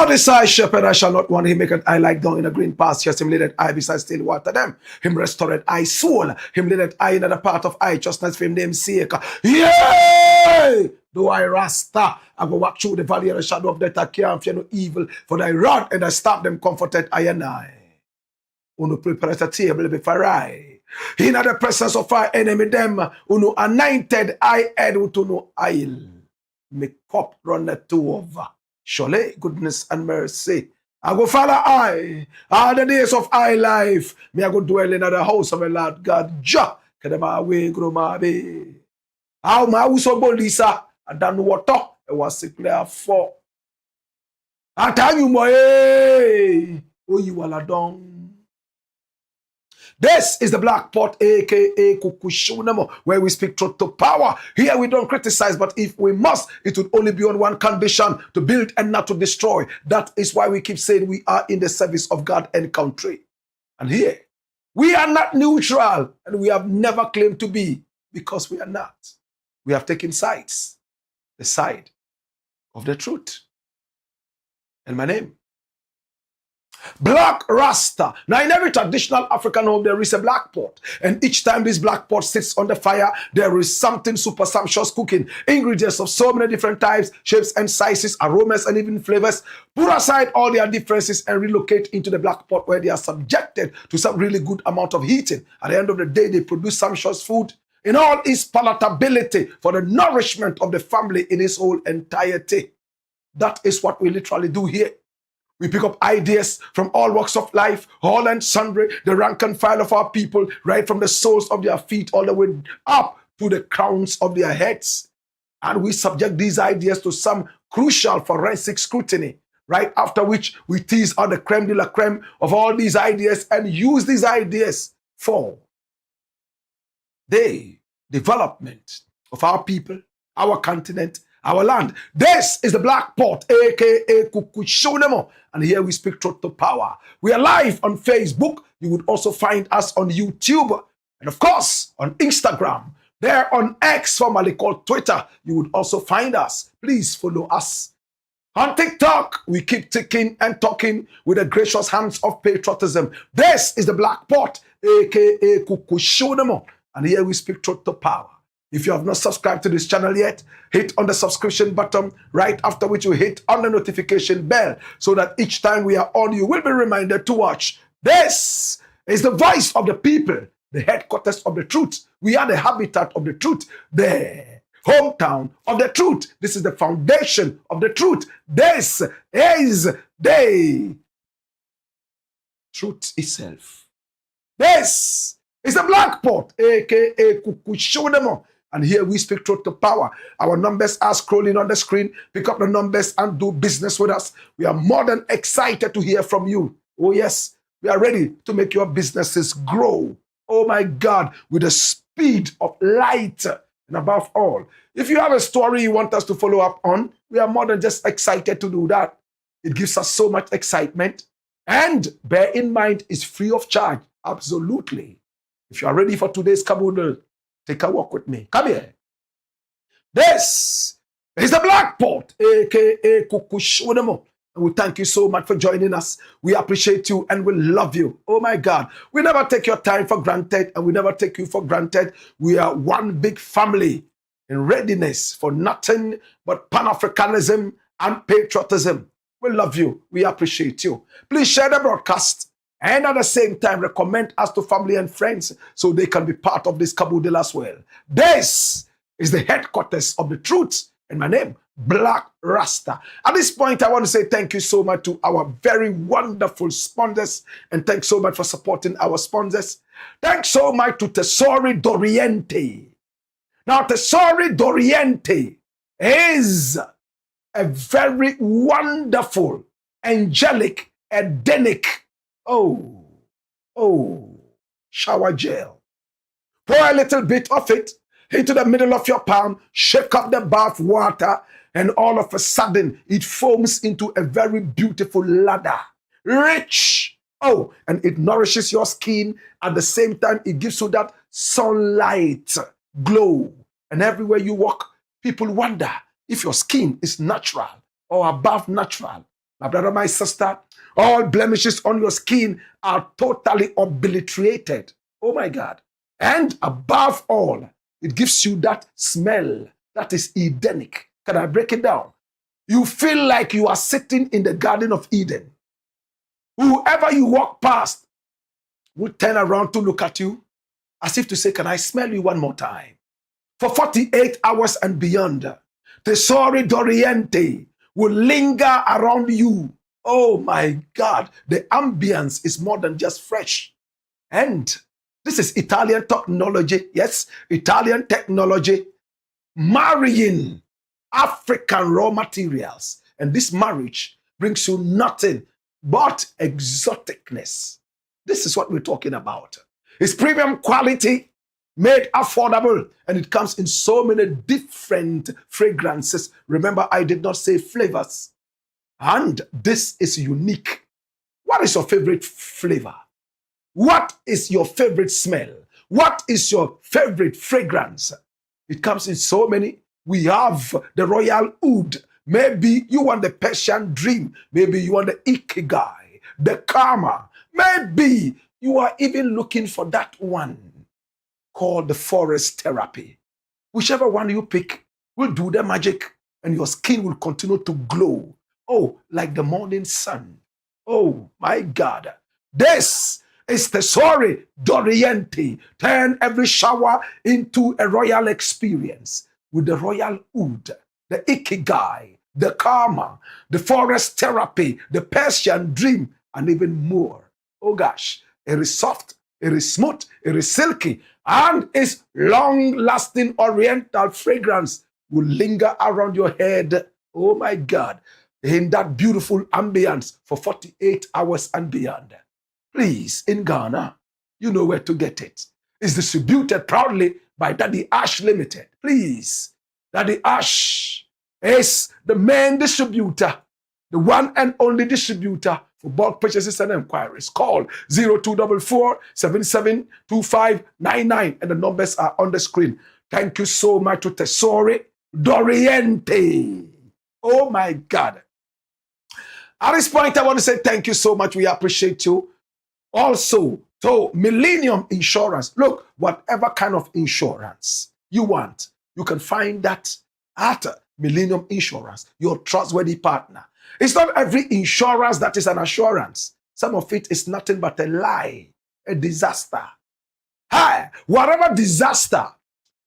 This I shepherd, I shall not want. Him make an eye like down in a green pasture. Him leadeth I beside still water them. Him restored I soul. Him leadeth I in the path of righteousness for him name's sake. Yay! Though I rasta, I go walk through the valley of the shadow of death. I can't fear no evil. For thy rod and thy staff them comforted I and I. Uno prepare a table before I. In the presence of our enemy them. Uno anointed I head with no oil. Me cup runneth to over. Surely goodness and mercy I go follow I all the days of I life. Me I go dwell in the house of the Lord God. Ja, kedema we grow my be. How my house of Bolisa I don't know what talk. It was simply for. I tell you more. Oh, you all are done. This is the Blakk Pot, aka Kukushunamo, where we speak truth to power. Here we don't criticize, but if we must, it would only be on one condition: to build and not to destroy. That is why we keep saying we are in the service of God and country. And here, we are not neutral, and we have never claimed to be, because we are not. We have taken sides, the side of the truth. And my name, Black Rasta. Now, in every traditional African home, there is a black pot. And each time this black pot sits on the fire, there is something super sumptuous cooking. Ingredients of so many different types, shapes and sizes, aromas and even flavors. Put aside all their differences and relocate into the black pot, where they are subjected to some really good amount of heating. At the end of the day, they produce sumptuous food in all its palatability for the nourishment of the family in its whole entirety. That is what we literally do here. We pick up ideas from all walks of life, all and sundry, the rank and file of our people, right from the soles of their feet all the way up to the crowns of their heads. And we subject these ideas to some crucial forensic scrutiny, right after which we tease out the creme de la creme of all these ideas and use these ideas for the development of our people, our continent, our land. This is the Blakk Pot, aka Kukushunemo, and here we speak truth to power. We are live on Facebook. You would also find us on YouTube, and of course on Instagram. There on X, formerly called Twitter, you would also find us. Please follow us. On TikTok, we keep ticking and talking with the gracious hands of patriotism. This is the Blakk Pot, aka Kukushunemo, and here we speak truth to power. If you have not subscribed to this channel yet, hit on the subscription button, right after which you hit on the notification bell, so that each time we are on, you will be reminded to watch. This is the voice of the people, the headquarters of the truth. We are the habitat of the truth, the hometown of the truth. This is the foundation of the truth. This is the truth itself. This is the Blakk Pot, aka Kukushunemo. And here we speak truth to power. Our numbers are scrolling on the screen. Pick up the numbers and do business with us. We are more than excited to hear from you. Oh yes, we are ready to make your businesses grow. Oh my God, with the speed of light. And above all, if you have a story you want us to follow up on, we are more than just excited to do that. It gives us so much excitement. And bear in mind, it's free of charge. Absolutely. If you are ready for today's caboodle, take a walk with me. Come here. This is the Blakk Pot, aka Kukushunemo. And we thank you so much for joining us. We appreciate you and we love you. Oh my God. We never take your time for granted, and we never take you for granted. We are one big family in readiness for nothing but Pan-Africanism and patriotism. We love you. We appreciate you. Please share the broadcast And at the same time, recommend us to family and friends so they can be part of this caboodle as well. This is the headquarters of the truth. And my name, Blakk Rasta. At this point, I want to say thank you so much to our very wonderful sponsors. And thanks so much for supporting our sponsors. Thanks so much to Tesori Doriente. Now, Tesori Doriente is a very wonderful, angelic, Edenic, shower gel. Pour a little bit of it into the middle of your palm, shake up the bath water, and all of a sudden, it foams into a very beautiful lather. Rich. And it nourishes your skin. At the same time, it gives you that sunlight glow. And everywhere you walk, people wonder if your skin is natural or above natural. My brother, my sister, all blemishes on your skin are totally obliterated. Oh my God. And above all, it gives you that smell that is Edenic. Can I break it down? You feel like you are sitting in the Garden of Eden. Whoever you walk past will turn around to look at you as if to say, can I smell you one more time? For 48 hours and beyond, Tesori Doriente will linger around you. Oh my God, the ambience is more than just fresh. And this is Italian technology. Yes, Italian technology marrying African raw materials. And this marriage brings you nothing but exoticness. This is what we're talking about. It's premium quality, made affordable, and it comes in so many different fragrances. Remember, I did not say flavors. And this is unique. What is your favorite flavor? What is your favorite smell? What is your favorite fragrance? It comes in so many. We have the Royal Oud. Maybe you want the Persian Dream. Maybe you want the Ikigai, the Karma. Maybe you are even looking for that one called the Forest Therapy. Whichever one you pick will do the magic and your skin will continue to glow. Like the morning sun. Oh my God. This is Tesori Doriente. Turn every shower into a royal experience with the Royal Oud, the Ikigai, the Karma, the Forest Therapy, the Persian Dream, and even more. Oh gosh, it is soft, it is smooth, it is silky, and its long-lasting oriental fragrance will linger around your head. Oh my God, in that beautiful ambience for 48 hours and beyond. Please, in Ghana, you know where to get it. It's distributed proudly by Daddy Ash Limited. Please, Daddy Ash is the main distributor, the one and only distributor for bulk purchases and inquiries. Call 0244 772599 and the numbers are on the screen. Thank you so much to Tesori Doriente. Oh my God. At this point, I want to say thank you so much. We appreciate you. Also, to Millennium Insurance. Look, whatever kind of insurance you want, you can find that at Millennium Insurance, your trustworthy partner. It's not every insurance that is an assurance. Some of it is nothing but a lie, a disaster. Hi, whatever disaster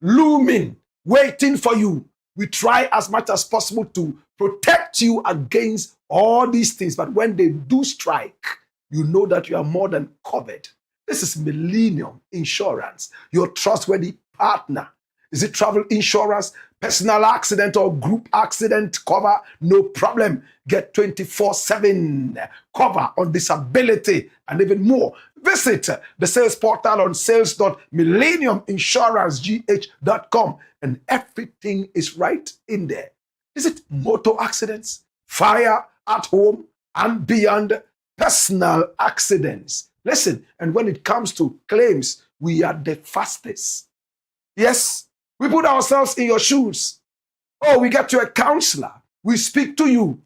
looming, waiting for you, we try as much as possible to protect you against all these things. But when they do strike, you know that you are more than covered. This is Millennium Insurance, your trustworthy partner. Is it travel insurance, personal accident or group accident cover? No problem. Get 24/7 cover on disability and even more. Visit the sales portal on sales.millenniuminsurancegh.com and everything is right in there. Is it motor accidents, fire at home and beyond, personal accidents? Listen, and when it comes to claims, we are the fastest. Yes, we put ourselves in your shoes. We get to a counselor. We speak to you.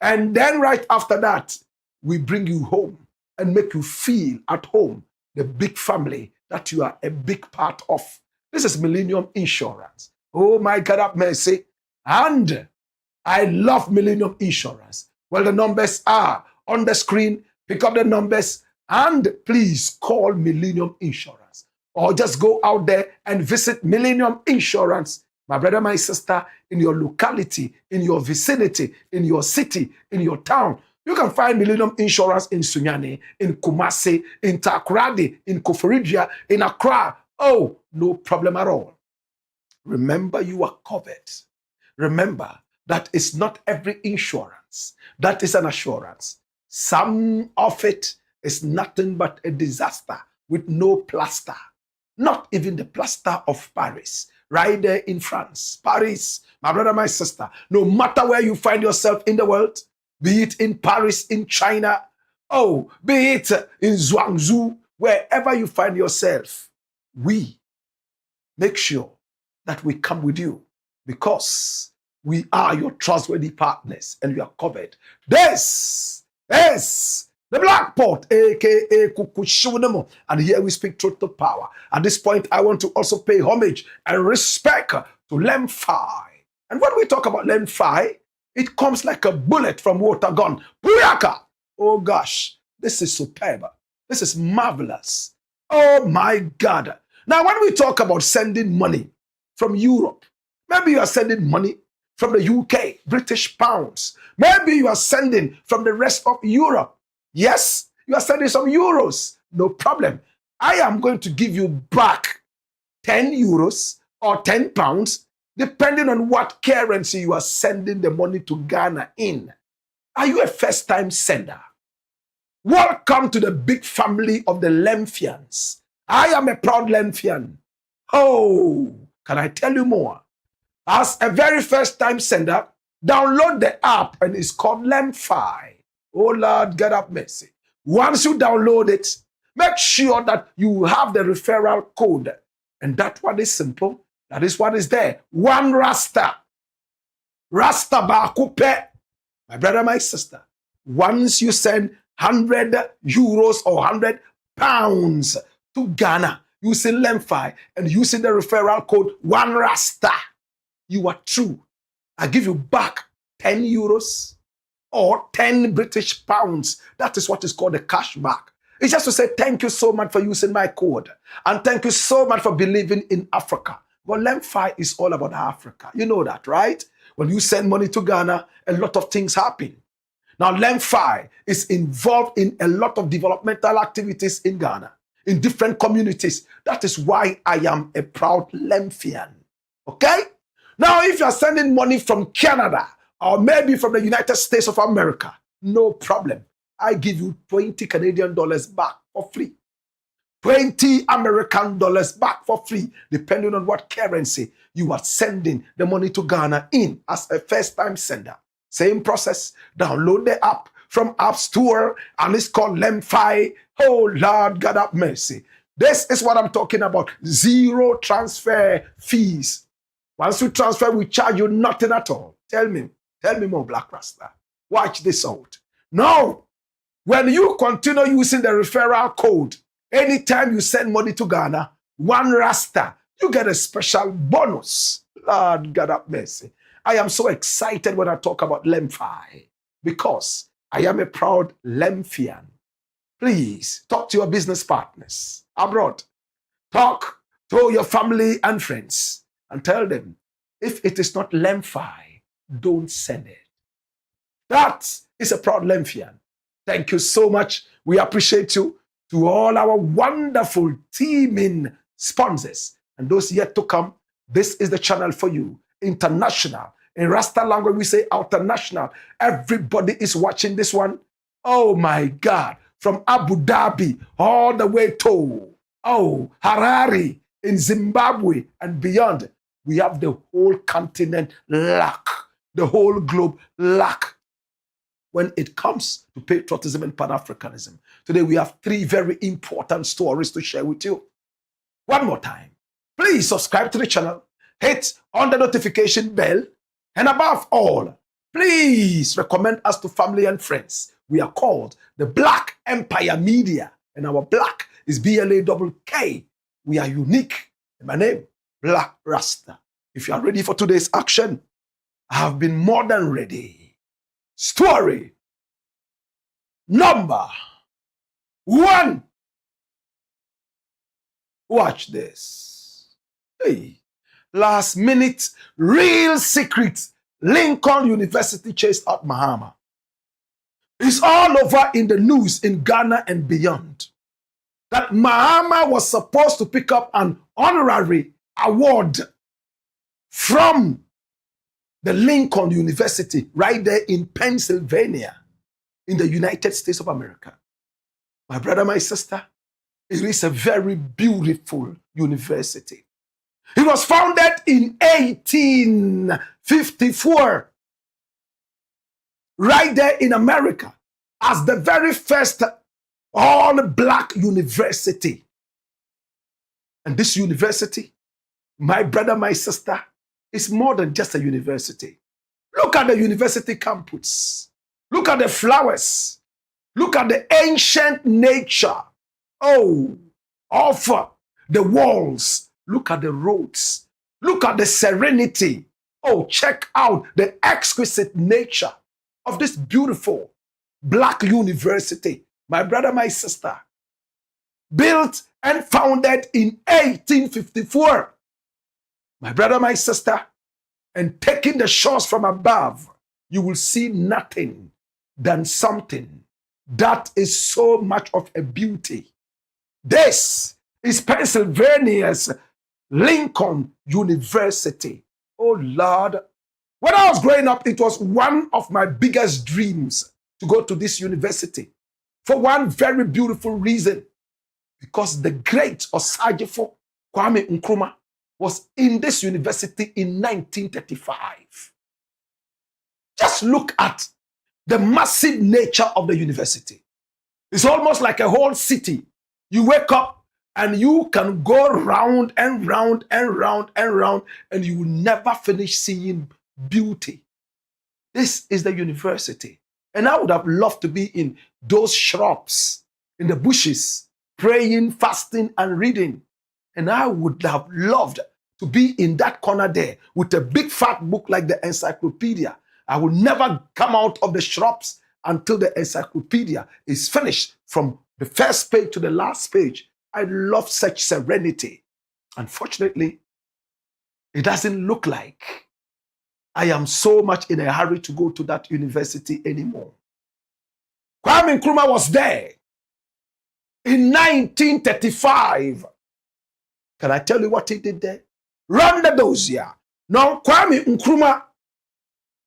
And then right after that, we bring you home and make you feel at home, the big family that you are a big part of. This is Millennium Insurance. Oh my God, have mercy. And I love Millennium Insurance. Well, the numbers are on the screen. Pick up the numbers And please call Millennium Insurance, or just go out there and visit Millennium Insurance, my brother, my sister, in your locality, in your vicinity, in your city, in your town. You can find Millennium Insurance in Sunyani, in Kumasi, in Takoradi, in Koforidua, in Accra. Oh, no problem at all. Remember, you are covered. Remember that it's not every insurance that is an assurance. Some of it is nothing but a disaster with no plaster. Not even the plaster of Paris, right there in France. Paris, my brother, my sister, no matter where you find yourself in the world, be it in Paris, in China, oh, be it in Zhuangzhou, wherever you find yourself, we make sure that we come with you because we are your trustworthy partners and we are covered. This is the Blakk Pot, aka Kukushunemo, and here we speak truth to power. At this point, I want to also pay homage and respect to Lemfi. And when we talk about Lemfi, it comes like a bullet from water gun. Puyaka! Oh gosh, this is superb. This is marvelous. Oh my God. Now, when we talk about sending money from Europe, maybe you are sending money from the UK, British pounds. Maybe you are sending from the rest of Europe. Yes, you are sending some euros. No problem. I am going to give you back 10 euros or 10 pounds, depending on what currency you are sending the money to Ghana in. Are you a first-time sender? Welcome to the big family of the Lemfians. I am a proud Lemfian. Oh, can I tell you more? As a very first-time sender, download the app and it's called Lemfi. Oh, Lord, God have mercy. Once you download it, make sure that you have the referral code. And that one is simple. That is what is there. One RASTA. RASTA Bakupe. My brother, my sister. Once you send 100 euros or 100 pounds to Ghana using Lemfi and using the referral code One RASTA, you are true. I give you back 10 euros or 10 British pounds. That is what is called a cashback. It's just to say thank you so much for using my code. And thank you so much for believing in Africa. But Lemfi is all about Africa. You know that, right? When you send money to Ghana, a lot of things happen. Now, Lemfi is involved in a lot of developmental activities in Ghana, in different communities. That is why I am a proud Lemfian. Okay? Now, if you're sending money from Canada or maybe from the United States of America, no problem. I give you 20 Canadian dollars back for free. 20 American dollars back for free, depending on what currency you are sending the money to Ghana in as a first-time sender. Same process. Download the app from App Store, and it's called Lemfi. Oh, Lord, God have mercy. This is what I'm talking about. Zero transfer fees. Once you transfer, we charge you nothing at all. Tell me more, Blakk Rasta. Watch this out. Now, when you continue using the referral code, anytime you send money to Ghana, One Rasta, you get a special bonus. Lord God have mercy. I am so excited when I talk about Lemfi because I am a proud Lemfian. Please talk to your business partners abroad. Talk to your family and friends and tell them, if it is not Lemfi, don't send it. That is a proud Lemfian. Thank you so much. We appreciate you. To all our wonderful teaming sponsors and those yet to come, this is the channel for you. International. In Rasta language, we say international. Everybody is watching this one. Oh my God. From Abu Dhabi all the way to Harare in Zimbabwe and beyond. We have the whole continent locked. The whole globe locked. When it comes to patriotism and Pan-Africanism. Today we have 3 very important stories to share with you. One more time, please subscribe to the channel, hit on the notification bell, and above all, please recommend us to family and friends. We are called the Blakk Empire Media, and our Blakk is BLAKK. We are unique. In my name, Blakk Rasta. If you are ready for today's action, I have been more than ready. Story number One. Watch this. Hey. Last minute, real secret. Lincoln University chased out Mahama. It's all over in the news in Ghana and beyond that Mahama was supposed to pick up an honorary award from the Lincoln University right there in Pennsylvania in the United States of America. My brother, my sister, it is a very beautiful university. It was founded in 1854, right there in America, as the very first all-black university. And this university, my brother, my sister, is more than just a university. Look at the university campus. Look at the flowers. Look at the ancient nature. Oh, of the walls. Look at the roads. Look at the serenity. Oh, check out the exquisite nature of this beautiful black university. My brother, my sister, built and founded in 1854. My brother, my sister, and taking the shores from above, you will see nothing than something that is so much of a beauty. This is Pennsylvania's Lincoln University. Oh Lord, when I was growing up, it was one of my biggest dreams to go to this university for one very beautiful reason. Because the great Osagyefo Kwame Nkrumah was in this university in 1935. Just look at the massive nature of the university. It's almost like a whole city. You wake up and you can go round and round and round and round, and you will never finish seeing beauty. This is the university. And I would have loved to be in those shrubs, in the bushes, praying, fasting, and reading. And I would have loved to be in that corner there with a big fat book like the encyclopedia. I will never come out of the shrubs until the encyclopedia is finished from the first page to the last page. I love such serenity. Unfortunately, it doesn't look like I am so much in a hurry to go to that university anymore. Kwame Nkrumah was there in 1935. Can I tell you what he did there? Run the dossier. Now, Kwame Nkrumah,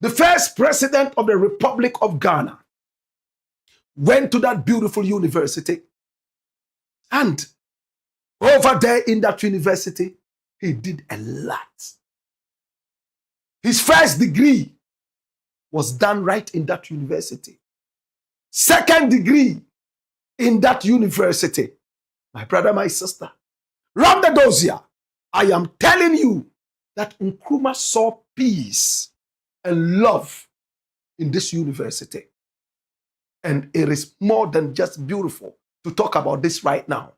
the first president of the Republic of Ghana, went to that beautiful university. And over there in that university, he did a lot. His first degree was done right in that university. Second degree in that university. My brother, my sister, run the dossier. I am telling you that Nkrumah saw peace and love in this university. And it is more than just beautiful to talk about this right now.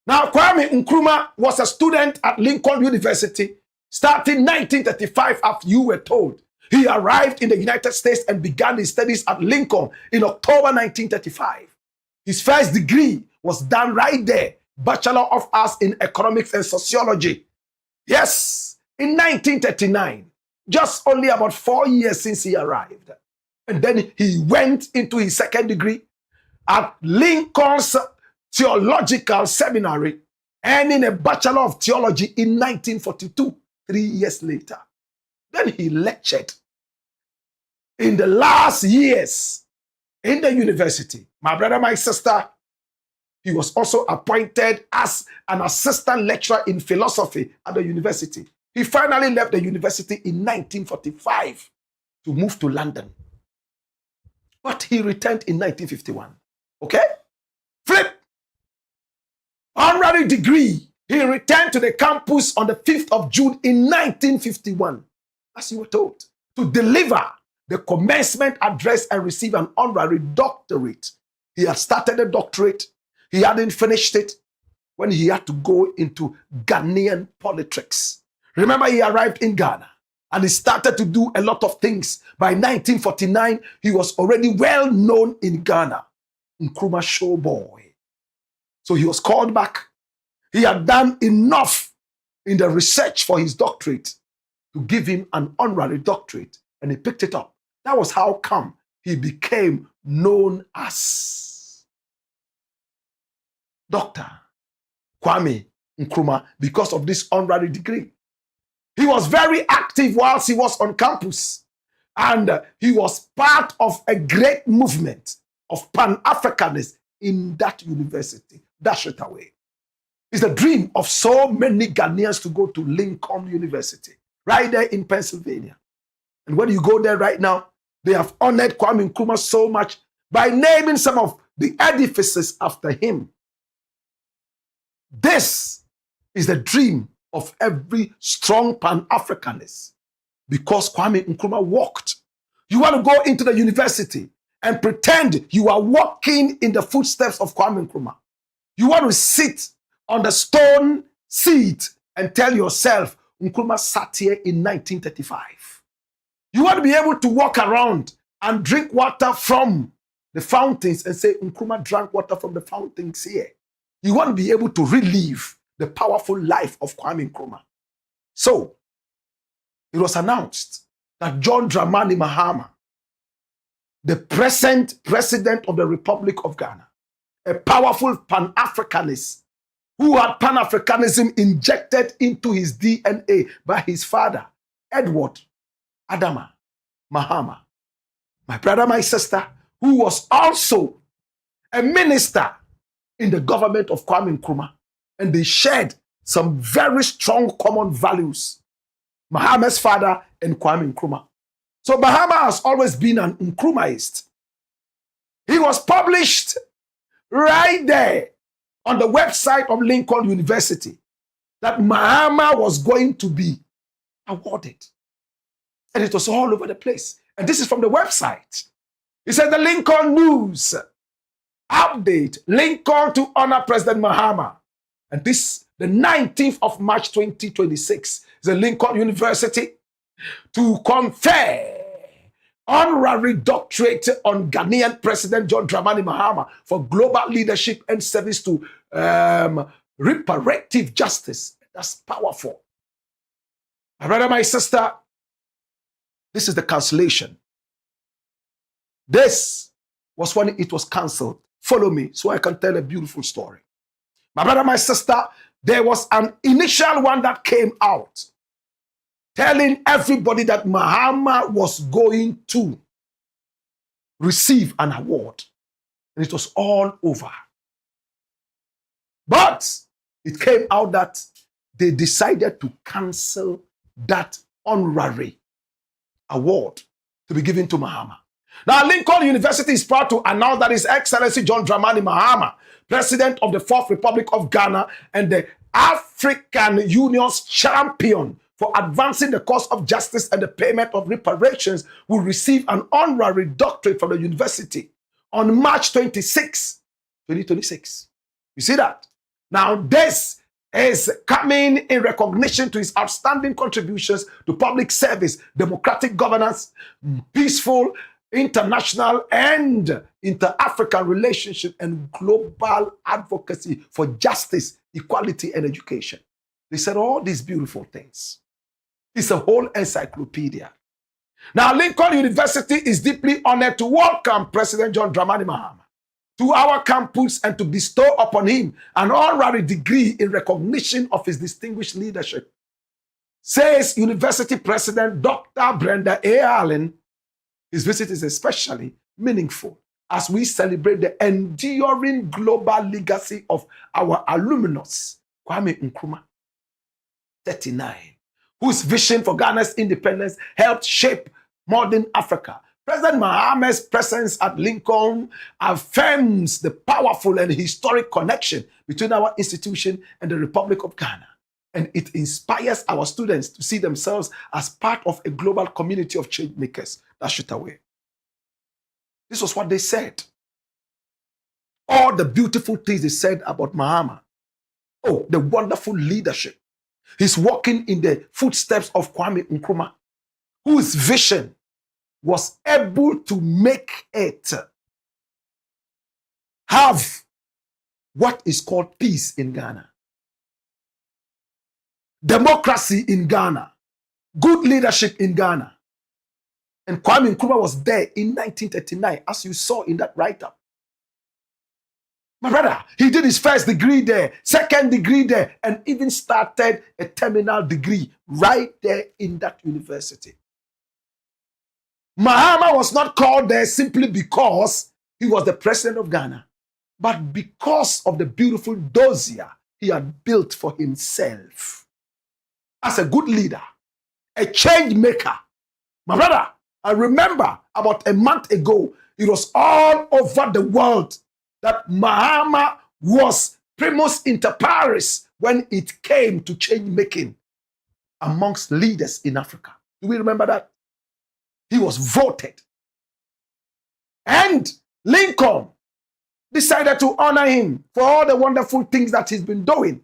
Now, Kwame Nkrumah was a student at Lincoln University starting 1935, after you were told. He arrived in the United States and began his studies at Lincoln in October 1935. His first degree was done right there, Bachelor of Arts in Economics and Sociology. Yes, in 1939, just only about 4 years since he arrived. And then he went into his second degree at Lincoln's Theological Seminary, earning a Bachelor of Theology in 1942, 3 years later. Then he lectured in the last years in the university. My brother, my sister, he was also appointed as an assistant lecturer in philosophy at the university. He finally left the university in 1945 to move to London. But he returned in 1951. Okay? Flip. Honorary degree. He returned to the campus on the 5th of June in 1951, as you were told, to deliver the commencement address and receive an honorary doctorate. He had started a doctorate. He hadn't finished it when he had to go into Ghanaian politics. Remember, he arrived in Ghana and he started to do a lot of things. By 1949, he was already well known in Ghana. Nkrumah show boy. So he was called back. He had done enough in the research for his doctorate to give him an honorary doctorate, and he picked it up. That was how come he became known as Dr. Kwame Nkrumah, because of this honorary degree. He was very active whilst he was on campus, and he was part of a great movement of Pan-Africanists in that university. Dash it away. It's the dream of so many Ghanaians to go to Lincoln University, right there in Pennsylvania. And when you go there right now, they have honored Kwame Nkrumah so much by naming some of the edifices after him. This is the dream of every strong Pan-Africanist, because Kwame Nkrumah walked. You want to go into the university and pretend you are walking in the footsteps of Kwame Nkrumah. You want to sit on the stone seat and tell yourself, Nkrumah sat here in 1935. You want to be able to walk around and drink water from the fountains and say, Nkrumah drank water from the fountains here. You want to be able to relive the powerful life of Kwame Nkrumah. So, it was announced that John Dramani Mahama, the present president of the Republic of Ghana, a powerful Pan-Africanist who had Pan-Africanism injected into his DNA by his father, Edward Adama Mahama, my brother, my sister, who was also a minister in the government of Kwame Nkrumah, and they shared some very strong common values, Mahama's father and Kwame Nkrumah. So Mahama has always been an Nkrumahist. He was published right there on the website of Lincoln University that Mahama was going to be awarded. And it was all over the place. And this is from the website. It said the Lincoln News update, Lincoln to honor President Mahama. And this, the 19th of March 2026, is a Lincoln University to confer honorary doctorate on Ghanaian President John Dramani Mahama for global leadership and service to reparative justice. That's powerful. My brother, my sister, this is the cancellation. This was when it was cancelled. Follow me so I can tell a beautiful story. My brother, my sister, there was an initial one that came out telling everybody that Mahama was going to receive an award. And it was all over. But it came out that they decided to cancel that honorary award to be given to Mahama. Now, Lincoln University is proud to announce that His Excellency John Dramani Mahama, President of the Fourth Republic of Ghana and the African Union's champion for advancing the cause of justice and the payment of reparations, will receive an honorary doctorate from the university on March 26, 2026. You see that? Now, this is coming in recognition to his outstanding contributions to public service, democratic governance, peaceful, international and inter-African relationship, and global advocacy for justice, equality, and education. They said all these beautiful things. It's a whole encyclopedia. Now, Lincoln University is deeply honored to welcome President John Dramani Mahama to our campus and to bestow upon him an honorary degree in recognition of his distinguished leadership, says University President Dr. Brenda A. Allen. His visit is especially meaningful as we celebrate the enduring global legacy of our alumnus, Kwame Nkrumah, 39, whose vision for Ghana's independence helped shape modern Africa. President Mahama's presence at Lincoln affirms the powerful and historic connection between our institution and the Republic of Ghana. And it inspires our students to see themselves as part of a global community of change makers. That's shoot away. This was what they said. All the beautiful things they said about Mahama. Oh, the wonderful leadership. He's walking in the footsteps of Kwame Nkrumah, whose vision was able to make it have what is called peace in Ghana, democracy in Ghana, good leadership in Ghana. And Kwame Nkrumah was there in 1939, as you saw in that write-up. My brother, he did his first degree there, second degree there, and even started a terminal degree right there in that university. Mahama was not called there simply because he was the president of Ghana, but because of the beautiful dossier he had built for himself as a good leader, a change maker. My brother, I remember about a month ago, it was all over the world that Mahama was primus inter pares when it came to change making amongst leaders in Africa. Do we remember that? He was voted. And Lincoln decided to honor him for all the wonderful things that he's been doing.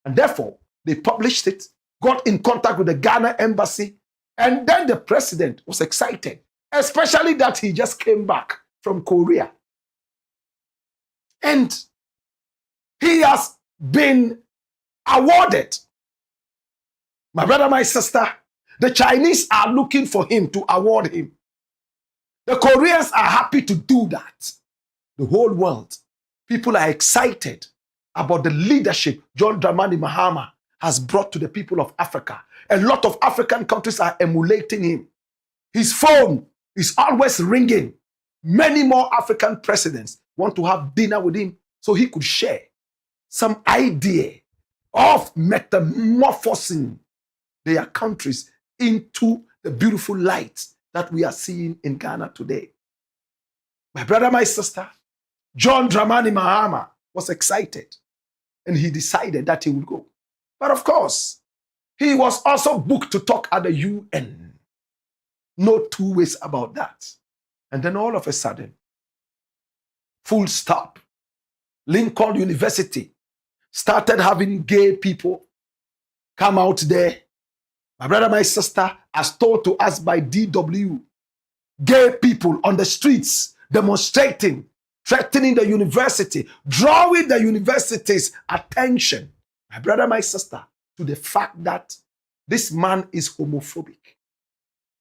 And therefore, they published it, got in contact with the Ghana embassy, and then the president was excited, especially that he just came back from Korea. And he has been awarded. My brother, my sister, the Chinese are looking for him to award him. The Koreans are happy to do that. The whole world, people are excited about the leadership John Dramani Mahama has brought to the people of Africa. A lot of African countries are emulating him. His phone is always ringing. Many more African presidents want to have dinner with him so he could share some idea of metamorphosing their countries into the beautiful light that we are seeing in Ghana today. My brother, my sister, John Dramani Mahama was excited and he decided that he would go. But of course, he was also booked to talk at the UN. No two ways about that. And then all of a sudden, full stop, Lincoln University started having gay people come out there. My brother, my sister, as told to us by DW, gay people on the streets demonstrating, threatening the university, drawing the university's attention, my brother, my sister, to the fact that this man is homophobic.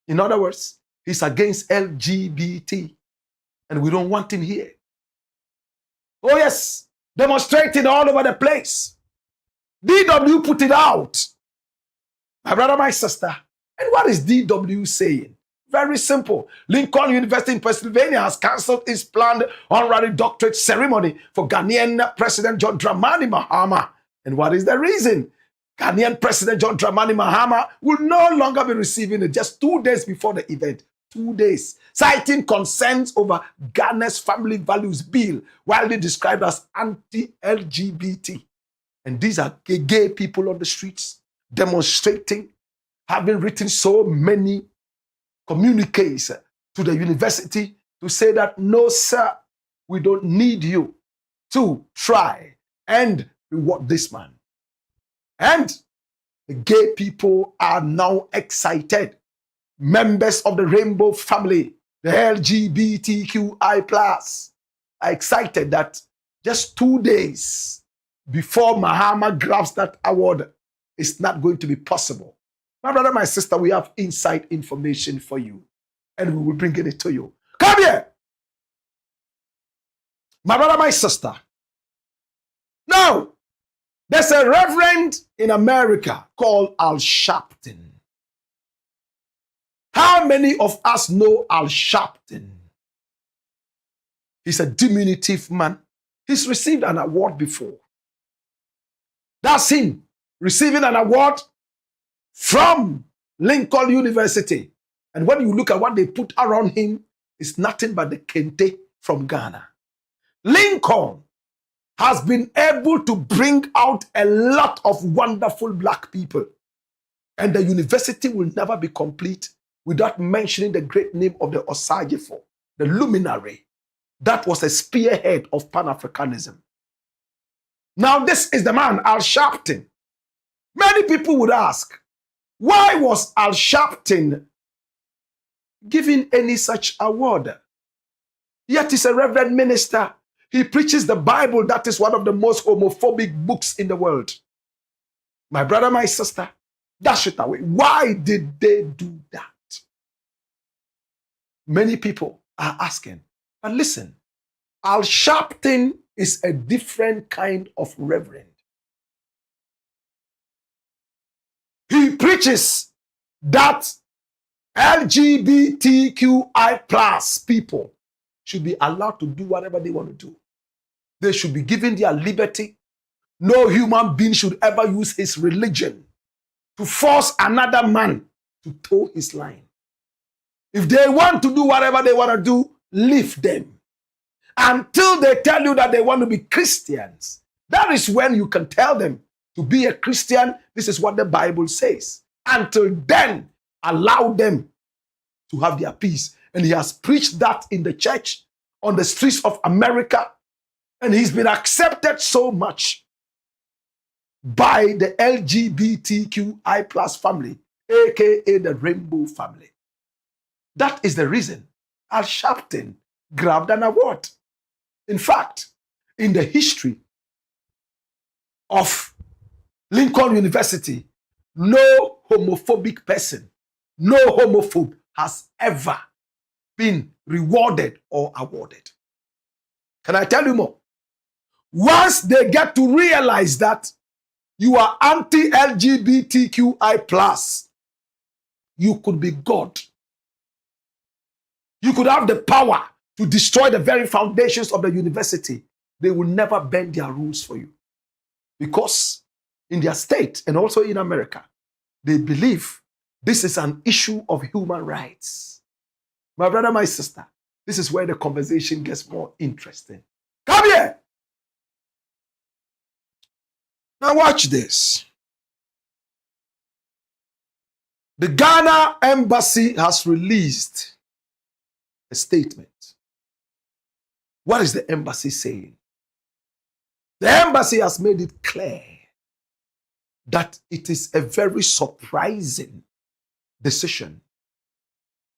In other words, he's against LGBT, and we don't want him here. Oh yes, demonstrating all over the place. DW put it out. My brother, my sister. And what is DW saying? Very simple. Lincoln University in Pennsylvania has cancelled its planned honorary doctorate ceremony for Ghanaian President John Dramani Mahama. And what is the reason? Ghanaian President John Dramani Mahama will no longer be receiving it just 2 days before the event. 2 days. Citing concerns over Ghana's family values bill, widely described as anti-LGBT. And these are gay people on the streets demonstrating, having written so many communiques to the university to say that, no, sir, we don't need you to try and reward this man. And the gay people are now excited. Members of the rainbow family, the LGBTQI+, are excited that just 2 days before Mahama grabs that award, it's not going to be possible. My brother, my sister, we have inside information for you, and we will bring it to you. Come here! My brother, my sister. Now, there's a reverend in America called Al Sharpton. How many of us know Al Sharpton? He's a diminutive man. He's received an award before. That's him receiving an award from Lincoln University. And when you look at what they put around him, it's nothing but the kente from Ghana. Lincoln has been able to bring out a lot of wonderful black people. And the university will never be complete without mentioning the great name of the Osagifo, the luminary. That was a spearhead of Pan-Africanism. Now this is the man, Al Sharpton. Many people would ask, why was Al Sharpton given any such award? Yet he's a reverend minister. He preaches the Bible that is one of the most homophobic books in the world. My brother, my sister, dash it away. Why did they do that? Many people are asking. But listen, Al Sharpton is a different kind of reverend. He preaches that LGBTQI plus people should be allowed to do whatever they want to do. They should be given their liberty. No human being should ever use his religion to force another man to toe his line. If they want to do whatever they want to do, leave them. Until they tell you that they want to be Christians, that is when you can tell them to be a Christian. This is what the Bible says. Until then, allow them to have their peace. And he has preached that in the church, on the streets of America, and he's been accepted so much by the LGBTQI plus family, aka the Rainbow family. That is the reason Al Sharpton grabbed an award. In fact, in the history of Lincoln University, no homophobic person, no homophobe has ever been rewarded or awarded. Can I tell you more? Once they get to realize that you are anti-LGBTQI+, you could be God. You could have the power to destroy the very foundations of the university. They will never bend their rules for you. Because in their state and also in America, they believe this is an issue of human rights. My brother, my sister, this is where the conversation gets more interesting. Come here. Now watch this. The Ghana embassy has released a statement. What is the embassy saying? The embassy has made it clear that it is a very surprising decision.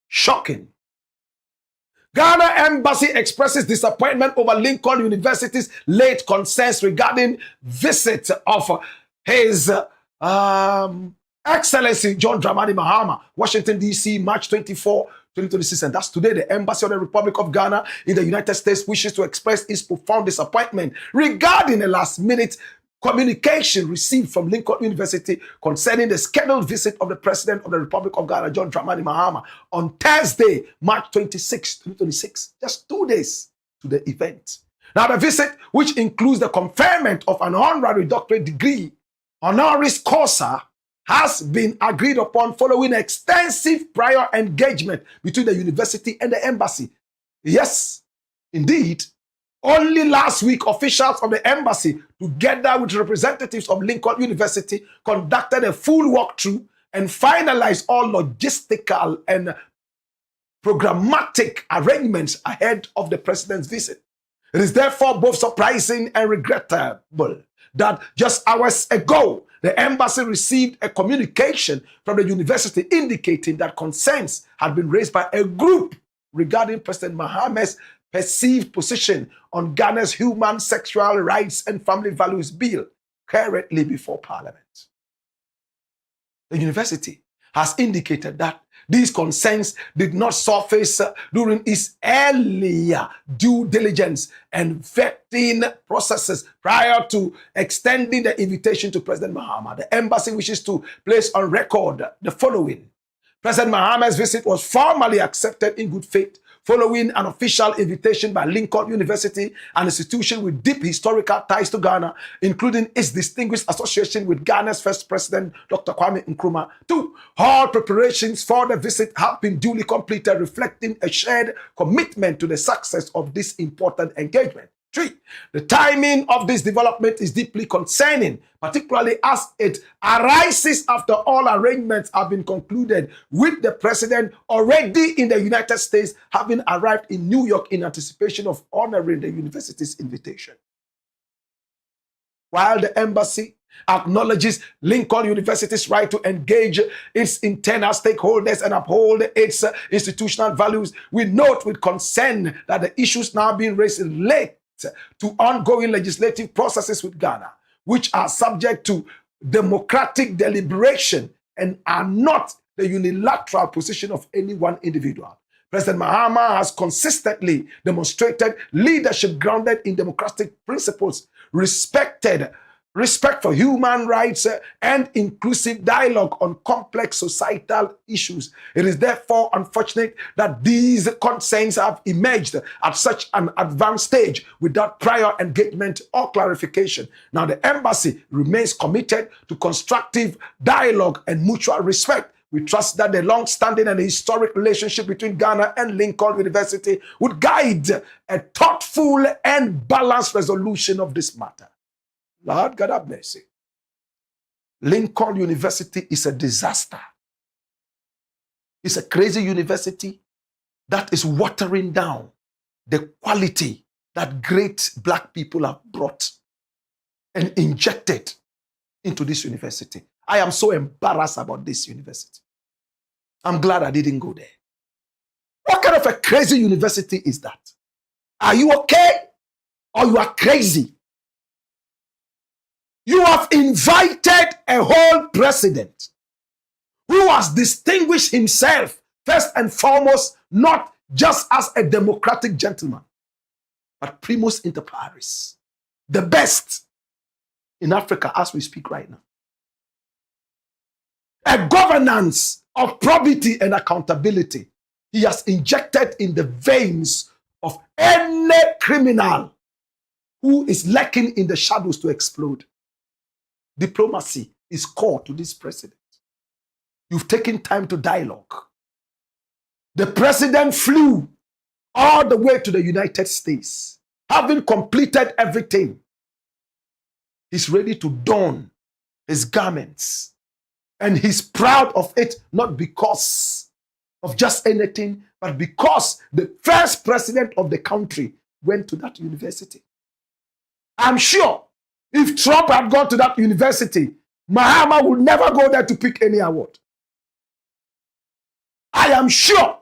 Shocking. Ghana embassy expresses disappointment over Lincoln University's late concerns regarding visit of his Excellency John Dramani Mahama, Washington, D.C., March 24, 2026. And that's today. The Embassy of the Republic of Ghana in the United States wishes to express its profound disappointment regarding a last-minute communication received from Lincoln University concerning the scheduled visit of the President of the Republic of Ghana, John Dramani Mahama, on Thursday, March 26, 2026, just 2 days to the event. Now, the visit, which includes the conferment of an honorary doctorate degree, honoris causa, has been agreed upon following extensive prior engagement between the university and the embassy. Yes, indeed. Only last week, officials of the embassy, together with representatives of Lincoln University, conducted a full walkthrough and finalized all logistical and programmatic arrangements ahead of the president's visit. It is therefore both surprising and regrettable that just hours ago, the embassy received a communication from the university indicating that concerns had been raised by a group regarding President Mahama's perceived position on Ghana's Human Sexual Rights and Family Values Bill currently before Parliament. The university has indicated that these concerns did not surface during its earlier due diligence and vetting processes prior to extending the invitation to President Mahama. The embassy wishes to place on record the following. President Mahama's visit was formally accepted in good faith following an official invitation by Lincoln University, an institution with deep historical ties to Ghana, including its distinguished association with Ghana's first president, Dr. Kwame Nkrumah. 2. All preparations for the visit have been duly completed, reflecting a shared commitment to the success of this important engagement. 3. The timing of this development is deeply concerning, particularly as it arises after all arrangements have been concluded with the president already in the United States, having arrived in New York in anticipation of honoring the university's invitation. While the embassy acknowledges Lincoln University's right to engage its internal stakeholders and uphold its institutional values, we note with concern that the issues now being raised relate to ongoing legislative processes with Ghana, which are subject to democratic deliberation and are not the unilateral position of any one individual. President Mahama has consistently demonstrated leadership grounded in democratic principles, respect for human rights, and inclusive dialogue on complex societal issues. It is therefore unfortunate that these concerns have emerged at such an advanced stage without prior engagement or clarification. Now, the embassy remains committed to constructive dialogue and mutual respect. We trust that the long-standing and historic relationship between Ghana and Lincoln University would guide a thoughtful and balanced resolution of this matter. Lord God have mercy. Lincoln University is a disaster. It's a crazy university that is watering down the quality that great black people have brought and injected into this university. I am so embarrassed about this university. I'm glad I didn't go there. What kind of a crazy university is that? Are you okay or you are crazy? You have invited a whole president who has distinguished himself first and foremost, not just as a democratic gentleman, but primus inter pares, the best in Africa as we speak right now. A governance of probity and accountability he has injected in the veins of any criminal who is lurking in the shadows to explode. Diplomacy is core to this president. You've taken time to dialogue. The president flew all the way to the United States. Having completed everything, he's ready to don his garments. And he's proud of it, not because of just anything, but because the first president of the country went to that university. I'm sure if Trump had gone to that university, Mahama would never go there to pick any award. I am sure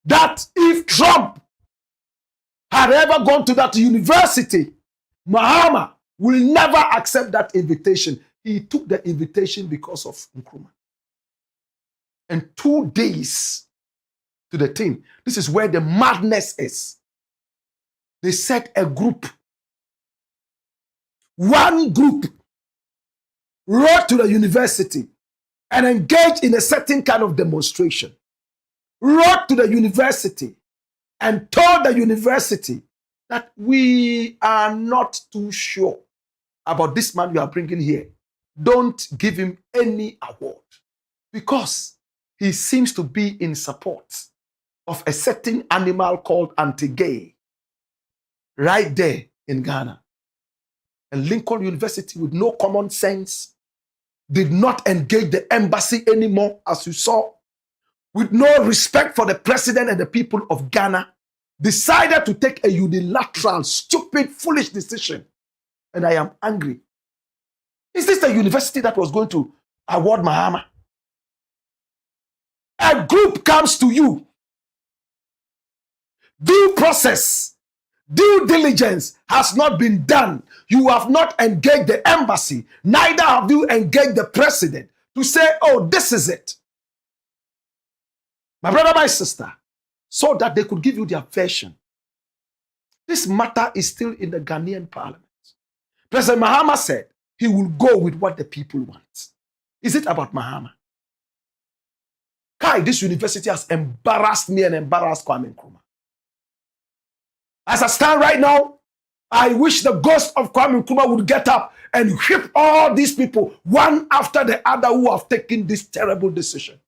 that if Trump had ever gone to that university, Mahama will never accept that invitation. He took the invitation because of Nkrumah. And 2 days to the thing. This is where the madness is. They set a group. One group wrote to the university and engaged in a certain kind of demonstration. Wrote to the university and told the university that we are not too sure about this man you are bringing here. Don't give him any award because he seems to be in support of a certain animal called anti-gay right there in Ghana. And Lincoln University, with no common sense, did not engage the embassy anymore, as you saw, with no respect for the president and the people of Ghana, decided to take a unilateral, stupid, foolish decision. And I am angry. Is this the university that was going to award Mahama? A group comes to you. Due process, due diligence has not been done. You have not engaged the embassy. Neither have you engaged the president to say, oh, this is it. My brother, my sister, so that they could give you their version. This matter is still in the Ghanaian parliament. President Mahama said, he will go with what the people want. Is it about Mahama? Kai, this university has embarrassed me and embarrassed Kwame Nkrumah. As I stand right now, I wish the ghost of Kwame Nkrumah would get up and whip all these people, one after the other, who have taken this terrible decision.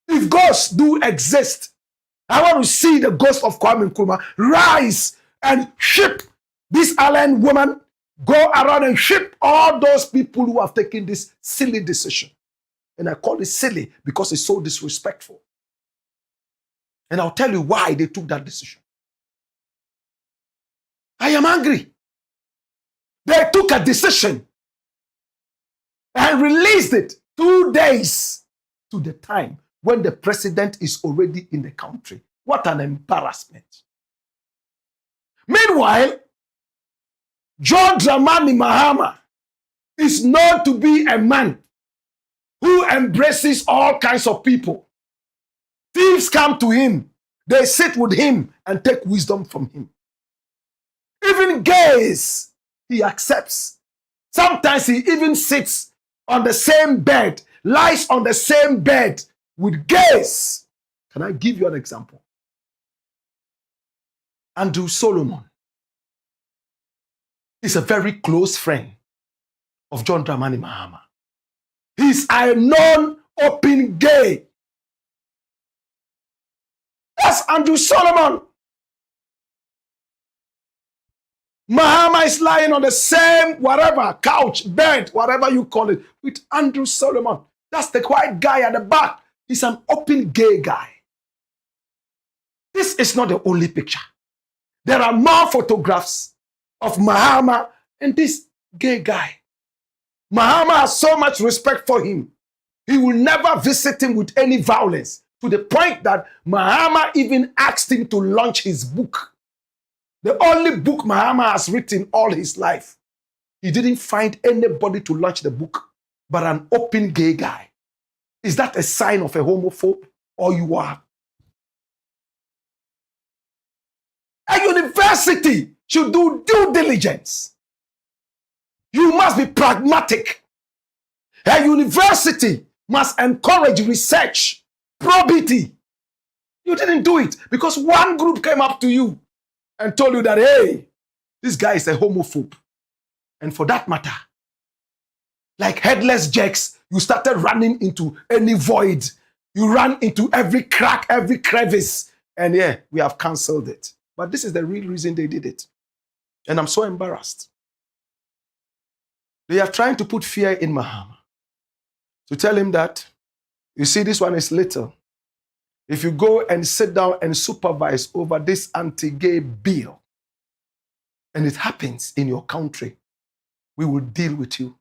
If ghosts do exist, I want to see the ghost of Kwame Nkrumah rise and whip this island woman, go around and ship all those people who have taken this silly decision. And I call it silly because it's so disrespectful. And I'll tell you why they took that decision. I am angry. They took a decision and released it 2 days to the time when the president is already in the country. What an embarrassment. Meanwhile, John Dramani Mahama is known to be a man who embraces all kinds of people. Thieves come to him, they sit with him and take wisdom from him. Even gays, he accepts. Sometimes he even sits on the same bed, lies on the same bed with gays. Can I give you an example? Andrew Solomon is a very close friend of John Dramani Mahama. He's a known open gay. That's Andrew Solomon. Mahama is lying on the same, whatever, couch, bed, whatever you call it, with Andrew Solomon. That's the white guy at the back. He's an open gay guy. This is not the only picture. There are more photographs of Mahama and this gay guy. Mahama has so much respect for him. He will never visit him with any violence, to the point that Mahama even asked him to launch his book. The only book Mahama has written all his life. He didn't find anybody to launch the book but an open gay guy. Is that a sign of a homophobe? Or you are? A university should do due diligence. You must be pragmatic. A university must encourage research, probity. You didn't do it because one group came up to you and told you that, hey, this guy is a homophobe. And for that matter, like headless jacks, you started running into any void. You ran into every crack, every crevice. And yeah, we have cancelled it. But this is the real reason they did it. And I'm so embarrassed. They are trying to put fear in Mahama. To tell him that, you see, this one is little. If you go and sit down and supervise over this anti-gay bill, and it happens in your country, we will deal with you.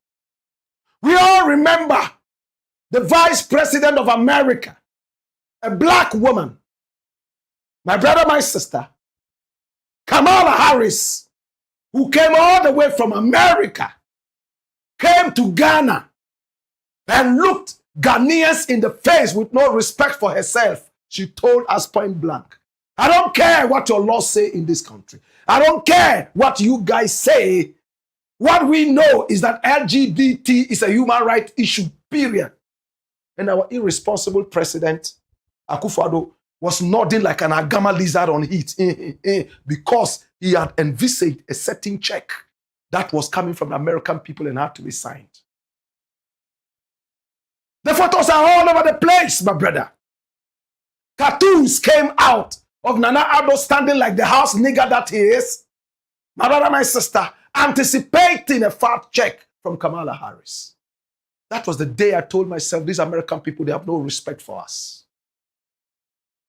We all remember the Vice President of America, a black woman, my brother, my sister, Kamala Harris, who came all the way from America, came to Ghana and looked Ghanaians in the face with no respect for herself. She told us point blank, I don't care what your laws say in this country. I don't care what you guys say. What we know is that LGBT is a human rights issue, period. And our irresponsible president, Akufo-Addo, was nodding like an agama lizard on heat because he had envisaged a certain check that was coming from the American people and had to be signed. The photos are all over the place, my brother. Cartoons came out of Nana Addo standing like the house nigger that he is. My brother, my sister, anticipating a fat check from Kamala Harris. That was the day I told myself, these American people, they have no respect for us.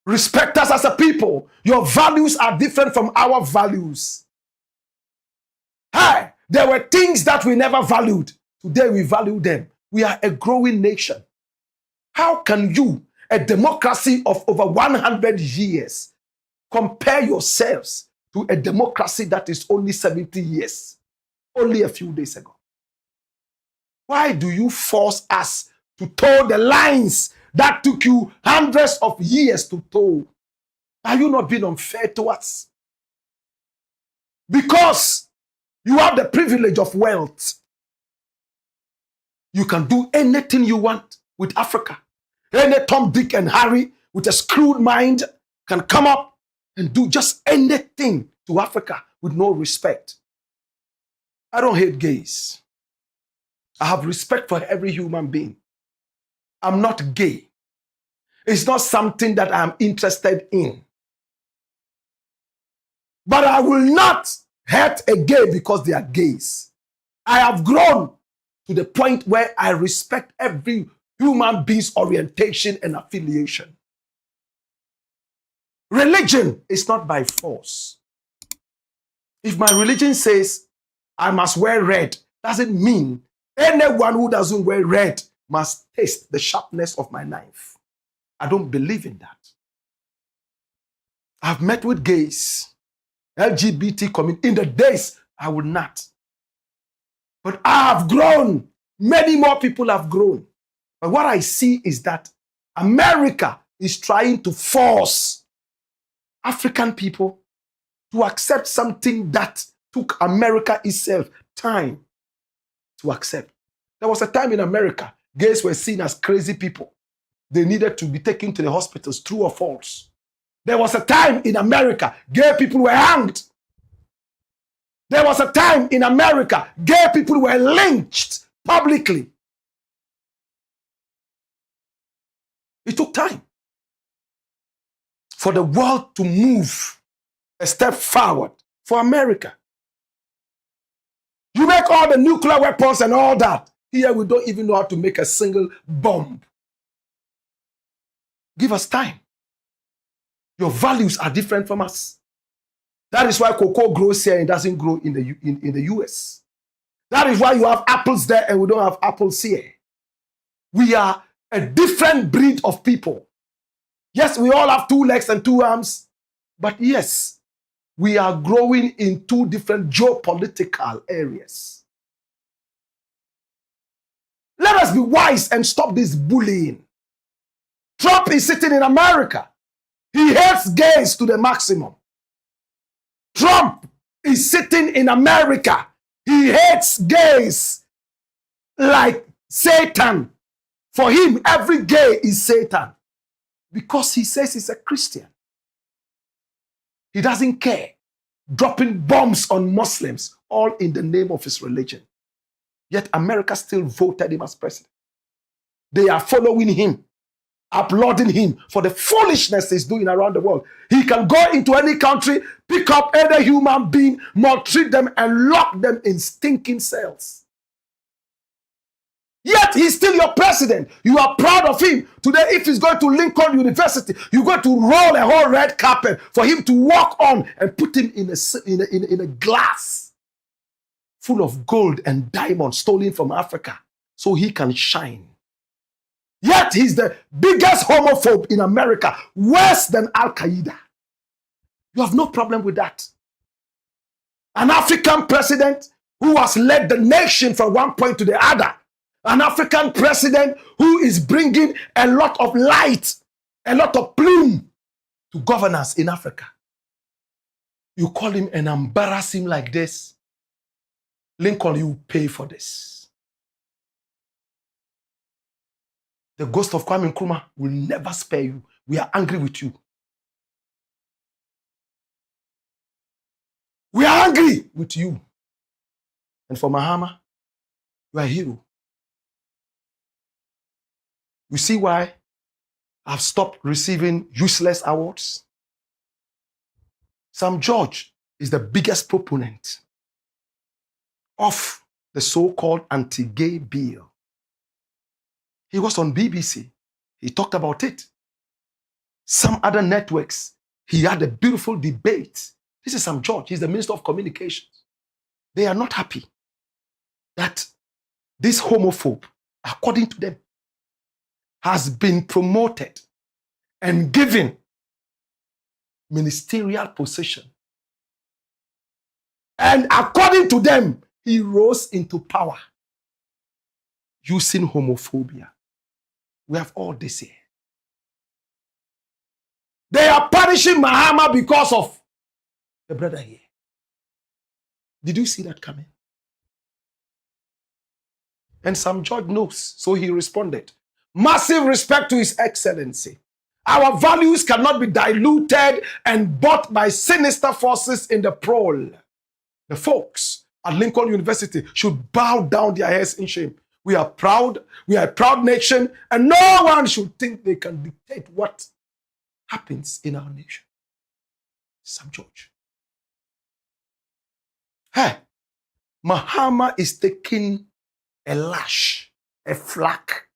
Respect us as a people. Your values are different from our values. Hi, there were things that we never valued. Today we value them. We are a growing nation. How can you, a democracy of over 100 years, compare yourselves to a democracy that is only 70 years, only a few days ago? Why do you force us to toe the lines that took you hundreds of years to toe? Are you not being unfair to us? Because you have the privilege of wealth. You can do anything you want with Africa. Any Tom, Dick, and Harry with a screwed mind can come up and do just anything to Africa with no respect. I don't hate gays. I have respect for every human being. I'm not gay. It's not something that I'm interested in. But I will not hate a gay because they are gays. I have grown to the point where I respect every human being's orientation and affiliation. Religion is not by force. If my religion says I must wear red, doesn't mean anyone who doesn't wear red must taste the sharpness of my knife. I don't believe in that. I've met with gays LGBT community. In the days, I would not. But I have grown. Many more people have grown. But what I see is that America is trying to force African people to accept something that took America itself time to accept. There was a time in America, gays were seen as crazy people. They needed to be taken to the hospitals, true or false. There was a time in America, gay people were hanged. There was a time in America, gay people were lynched publicly. It took time for the world to move a step forward for America. You make all the nuclear weapons and all that. Here we don't even know how to make a single bomb. Give us time. Your values are different from us. That is why cocoa grows here and doesn't grow in the US. That is why you have apples there and we don't have apples here. We are a different breed of people. Yes, we all have 2 legs and 2 arms, but yes, we are growing in 2 different geopolitical areas. Let us be wise and stop this bullying. Trump is sitting in America. He hates gays to the maximum. Trump is sitting in America. He hates gays like Satan. For him, every gay is Satan. Because he says he's a Christian. He doesn't care. Dropping bombs on Muslims, all in the name of his religion. Yet America still voted him as president. They are following him, applauding him for the foolishness he's doing around the world. He can go into any country, pick up any human being, maltreat them, and lock them in stinking cells. Yet he's still your president. You are proud of him. Today, if he's going to Lincoln University, you're going to roll a whole red carpet for him to walk on and put him in a glass full of gold and diamonds stolen from Africa so he can shine. Yet he's the biggest homophobe in America, worse than Al-Qaeda. You have no problem with that. An African president who has led the nation from one point to the other. An African president who is bringing a lot of light, a lot of plume to governance in Africa. You call him and embarrass him like this. Lincoln, you pay for this. The ghost of Kwame Nkrumah will never spare you. We are angry with you. We are angry with you. And for Mahama, you are a hero. You see why I've stopped receiving useless awards? Sam George is the biggest proponent of the so-called anti-gay bill. He was on BBC. He talked about it. Some other networks, he had a beautiful debate. This is Sam George. He's the Minister of Communications. They are not happy that this homophobe, according to them, has been promoted and given ministerial position. And according to them, he rose into power using homophobia. We have all this here. They are punishing Mahama because of the brother here. Did you see that coming? And Sam George knows, so he responded. Massive respect to His Excellency. Our values cannot be diluted and bought by sinister forces in the prowl. The folks at Lincoln University should bow down their heads in shame. We are proud, we are a proud nation, and no one should think they can dictate what happens in our nation. Sam George. Hey, Mahama is taking a lash, a flack,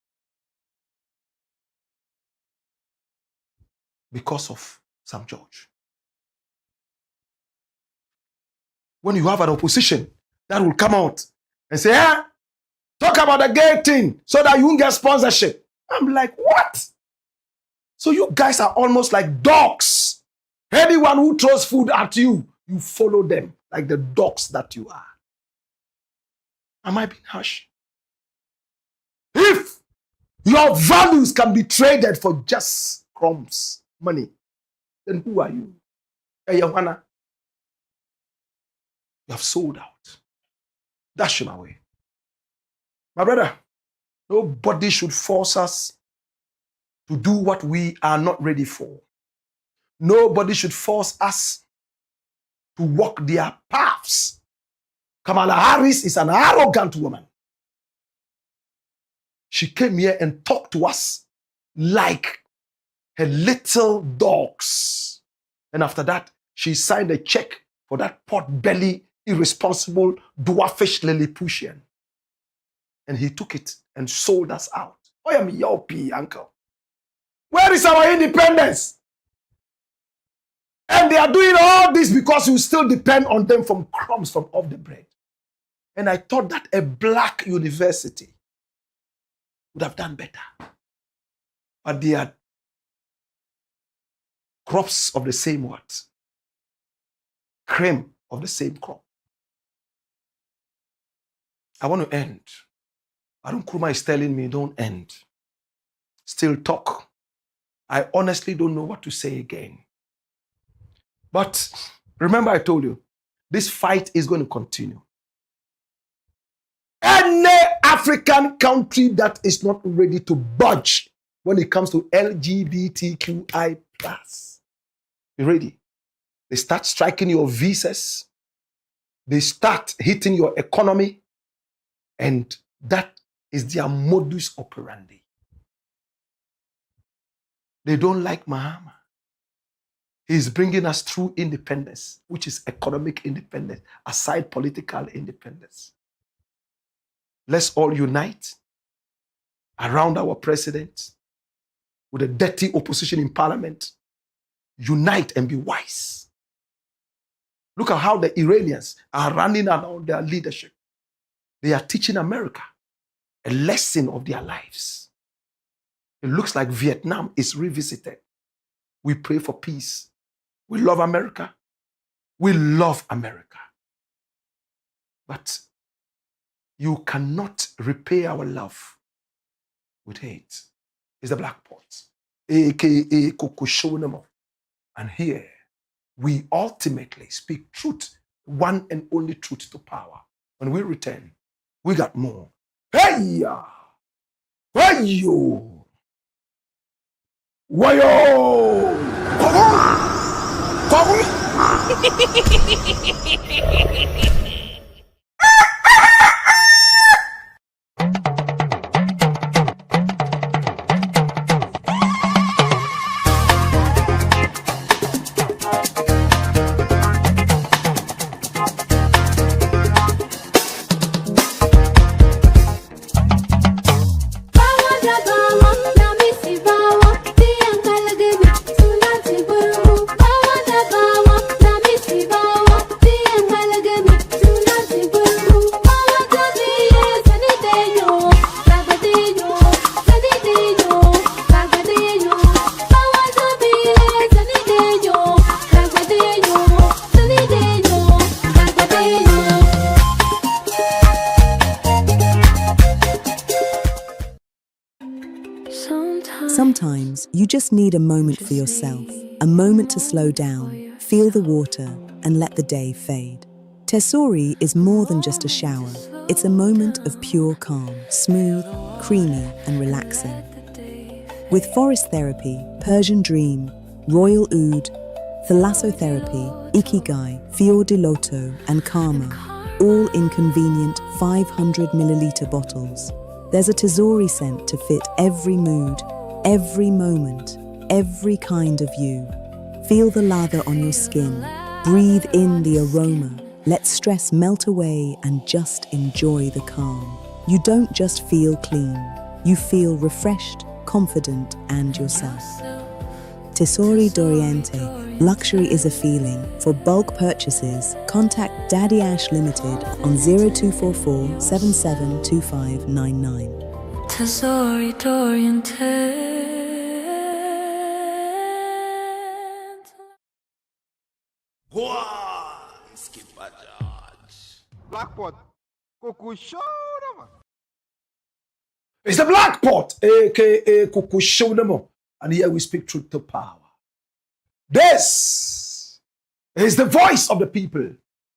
because of Sam George. When you have an opposition that will come out and say, talk about the gay thing so that you won't get sponsorship. I'm like, what? So you guys are almost like dogs. Anyone who throws food at you, You follow them like the dogs that you are. Am I being harsh? If your values can be traded for just crumbs, money, then who are you? Hey, Johanna, you have sold out. Dash him away. My brother, nobody should force us to do what we are not ready for. Nobody should force us to walk their paths. Kamala Harris is an arrogant woman. She came here and talked to us like her little dogs. And after that, she signed a check for that pot-belly, irresponsible, dwarfish Lilliputian. And he took it and sold us out. I am your pee, uncle. Where is our independence? And they are doing all this because you still depend on them from crumbs from off the bread. And I thought that a black university would have done better. But they are crops of the same what? Cream of the same crop. I want to end. Arun Kuruma is telling me, don't end. Still talk. I honestly don't know what to say again. But remember I told you, this fight is going to continue. Any African country that is not ready to budge when it comes to LGBTQI+, be ready. They start striking your visas. They start hitting your economy. And that is their modus operandi. They don't like Mahama. He's bringing us through independence, which is economic independence, aside political independence. Let's all unite around our president with a dirty opposition in parliament. Unite and be wise. Look at how the Iranians are running around their leadership. They are teaching America a lesson of their lives. It looks like Vietnam is revisited. We pray for peace. We love America. We love America. But you cannot repay our love with hate. It's the Blakk Pot, aka Kokoshonemo. And here, we ultimately speak truth, one and only truth to power. When we return, we got more. Hey-ya! Hey-yo! Wayo! Sometimes you just need a moment for yourself, a moment to slow down, feel the water, and let the day fade. Tesori is more than just a shower. It's a moment of pure calm, smooth, creamy, and relaxing. With forest therapy, Persian dream, royal oud, thalassotherapy, ikigai, fior di loto, and karma, all in convenient 500 milliliter bottles. There's a Tesori scent to fit every mood, every moment, every kind of you. Feel the lather on your skin. Breathe in the aroma. Let stress melt away and just enjoy the calm. You don't just feel clean. You feel refreshed, confident, and yourself. Tesori d'Oriente. Luxury is a feeling. For bulk purchases, contact Daddy Ash Limited on 0244 772599. Tesori d'Oriente. Wow! Blackpot. Kuku shoulder. It's the Black Pot, aka Kuku Shoudemo. And here we speak truth to power. This is the voice of the people.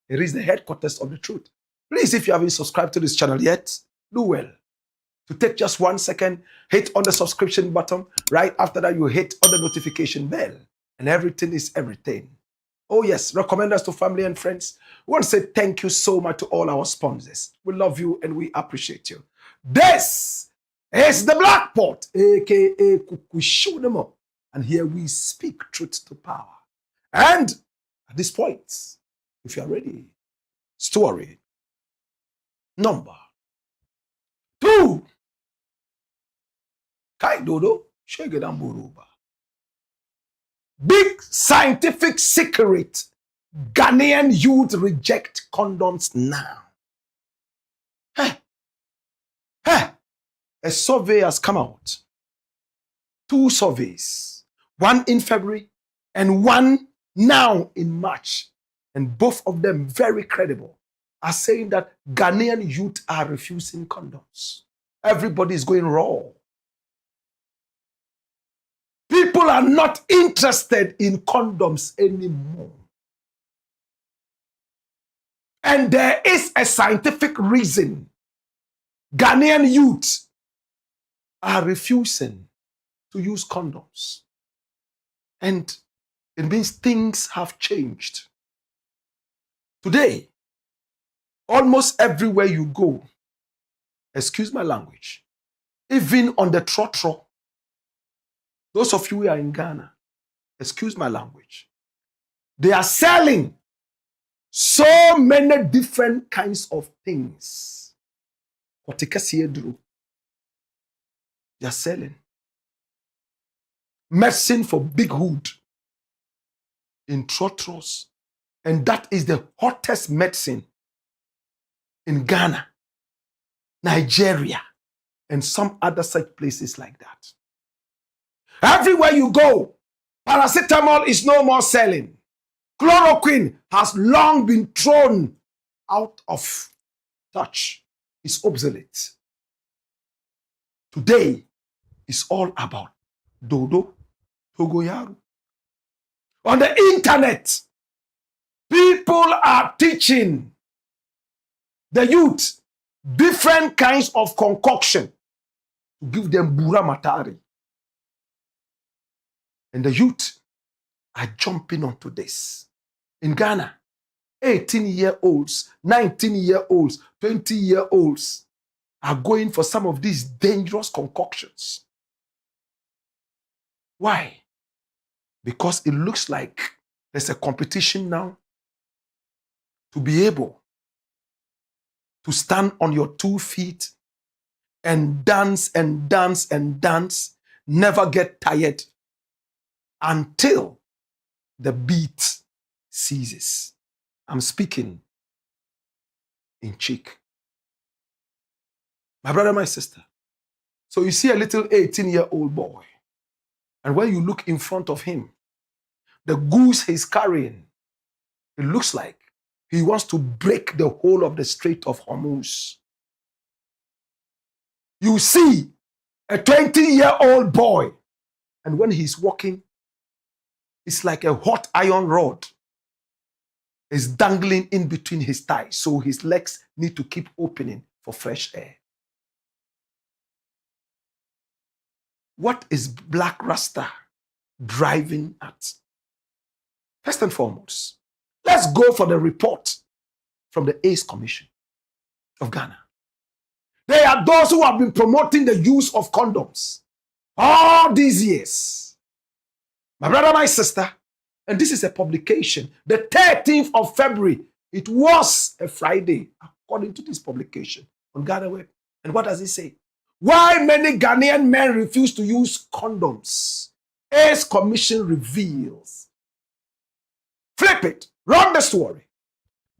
It is the headquarters of the truth. Please, if you haven't subscribed to this channel yet, do well to take just 1 second, hit on the subscription button. Right after that, you hit on the notification bell. And everything is everything. Oh yes, recommend us to family and friends. We want to say thank you so much to all our sponsors. We love you and we appreciate you. This is the Black Pot, aka Kukushunemo. And here we speak truth to power. And at this point, if you are ready, story number 2. Kai Dodo, Shegedamburuba. Big scientific secret. Ghanaian youth reject condoms now. A survey has come out. 2 surveys. One in February and one now in March. And both of them very credible. Are saying that Ghanaian youth are refusing condoms. Everybody is going raw. People are not interested in condoms anymore. And there is a scientific reason. Ghanaian youth are refusing to use condoms. And it means things have changed. Today, almost everywhere you go, excuse my language, even on the trotro, those of you who are in Ghana, excuse my language, they are selling so many different kinds of things. They are selling medicine for big hood in trotros, and that is the hottest medicine in Ghana, Nigeria, and some other such places like that. Everywhere you go, paracetamol is no more selling. Chloroquine has long been thrown out of touch. It's obsolete. Today is all about Dodo, Togoyaru. On the internet, people are teaching the youth different kinds of concoction to give them bura matari. And the youth are jumping onto this. In Ghana, 18-year-olds, 19-year-olds, 20-year-olds are going for some of these dangerous concoctions. Why? Because it looks like there's a competition now to be able to stand on your 2 feet and dance and dance and dance, never get tired until the beat ceases. I'm speaking in cheek. My brother, my sister. So you see a little 18-year-old boy, and when you look in front of him, the goose he's carrying, it looks like he wants to break the whole of the Strait of Hormuz. You see a 20-year-old boy, and when he's walking, it's like a hot iron rod is dangling in between his thighs, so his legs need to keep opening for fresh air. What is Black RASTA driving at? First and foremost, let's go for the report from the AIDS Commission of Ghana. They are those who have been promoting the use of condoms all these years. My brother, my sister, and this is a publication, the 13th of February. It was a Friday, according to this publication on Ghana Web. And what does it say? Why many Ghanaian men refuse to use condoms? AIDS Commission reveals. Flip it. Run the story.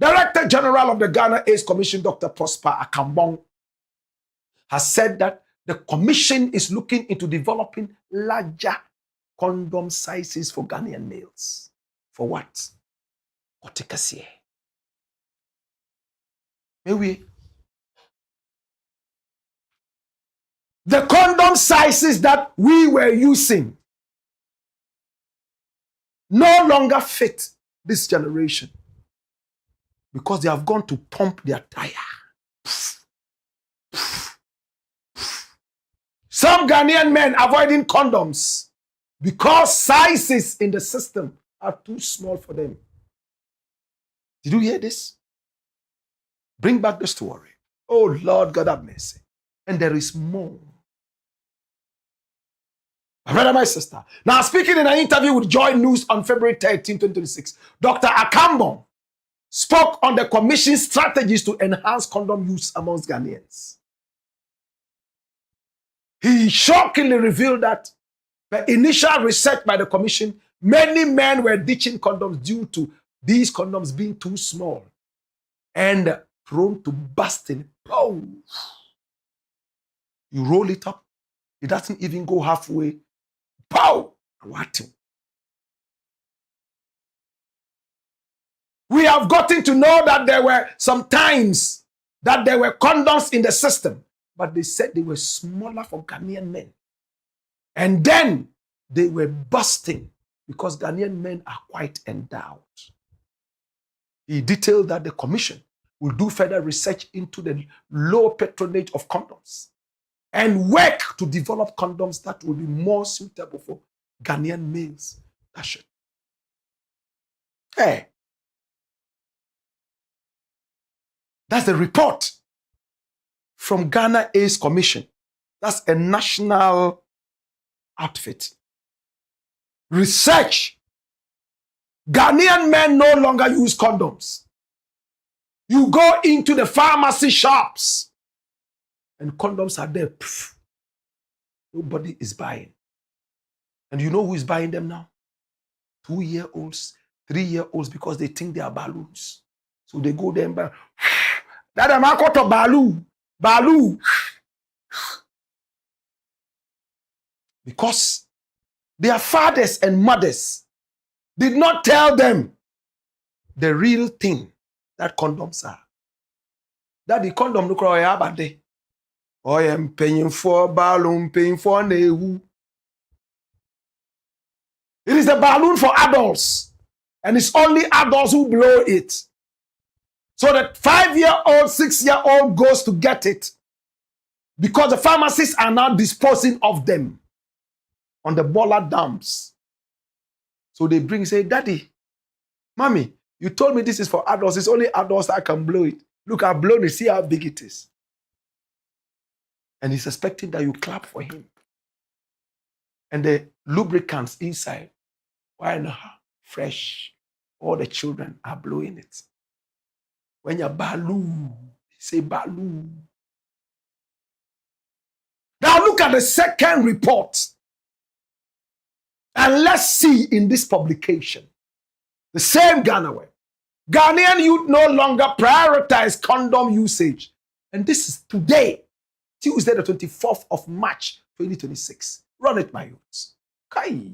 Director General of the Ghana AIDS Commission, Dr. Prosper Akambong, has said that the commission is looking into developing larger condom sizes for Ghanaian males. For what? Kotikasiye. Maybe the condom sizes that we were using no longer fit this generation because they have gone to pump their tire. Some Ghanaian men avoiding condoms because sizes in the system are too small for them. Did you hear this? Bring back the story. Oh Lord, God have mercy. And there is more. My brother, my sister. Now, speaking in an interview with Joy News on February 13, 2026, Dr. Akambon spoke on the Commission's strategies to enhance condom use amongst Ghanaians. He shockingly revealed that the initial research by the Commission, many men were ditching condoms due to these condoms being too small and prone to busting. Oh. You roll it up, it doesn't even go halfway. Pow! What? We have gotten to know that there were some times that there were condoms in the system, but they said they were smaller for Ghanaian men. And then they were busting because Ghanaian men are quite endowed. He detailed that the Commission will do further research into the low patronage of condoms and work to develop condoms that will be more suitable for Ghanaian males. That's it. Hey. That's the report from Ghana AIDS Commission. That's a national outfit. Research. Ghanaian men no longer use condoms. You go into the pharmacy shops and condoms are there. Pff, nobody is buying. And you know who is buying them now? 2-year-olds, 3-year-olds, because they think they are balloons. So they go there and buy. That am I called a balloon. Baloo. Because their fathers and mothers did not tell them the real thing that condoms are. That the condom look like a bad. I am paying for balloon, paying for nehu. It is a balloon for adults, and it's only adults who blow it. So that 5-year-old, 6-year-old goes to get it because the pharmacists are now disposing of them on the boiler dumps. So they bring, say, Daddy, Mommy, you told me this is for adults. It's only adults that can blow it. Look, I've blown it. See how big it is. And he's expecting that you clap for him. And the lubricants inside, why not fresh? All the children are blowing it. When you're baloo, say baloo. Now look at the second report. And let's see in this publication, the same Ghana way. Ghanaian youth no longer prioritize condom usage. And this is today, Tuesday the 24th of March, 2026. Run it, my youths. Kai.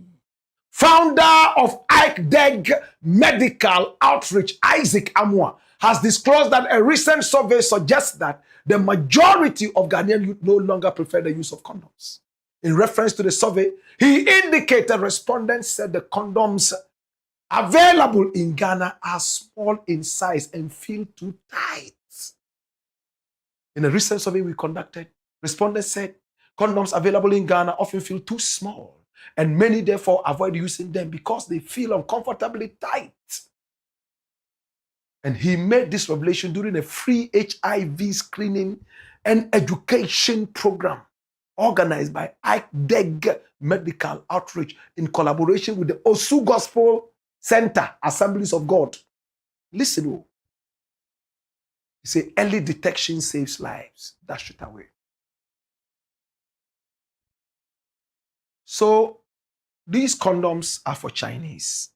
Founder of Agrada Medical Outreach, Isaac Amwa, has disclosed that a recent survey suggests that the majority of Ghanaian youth no longer prefer the use of condoms. In reference to the survey, he indicated respondents said the condoms available in Ghana are small in size and feel too tight. In a recent survey we conducted, respondents said condoms available in Ghana often feel too small, and many therefore avoid using them because they feel uncomfortably tight. And he made this revelation during a free HIV screening and education program organized by Agrada Medical Outreach in collaboration with the Osu Gospel Center, Assemblies of God. Listen, oh. He said, early detection saves lives. Dash it away. So, these condoms are for Chinese.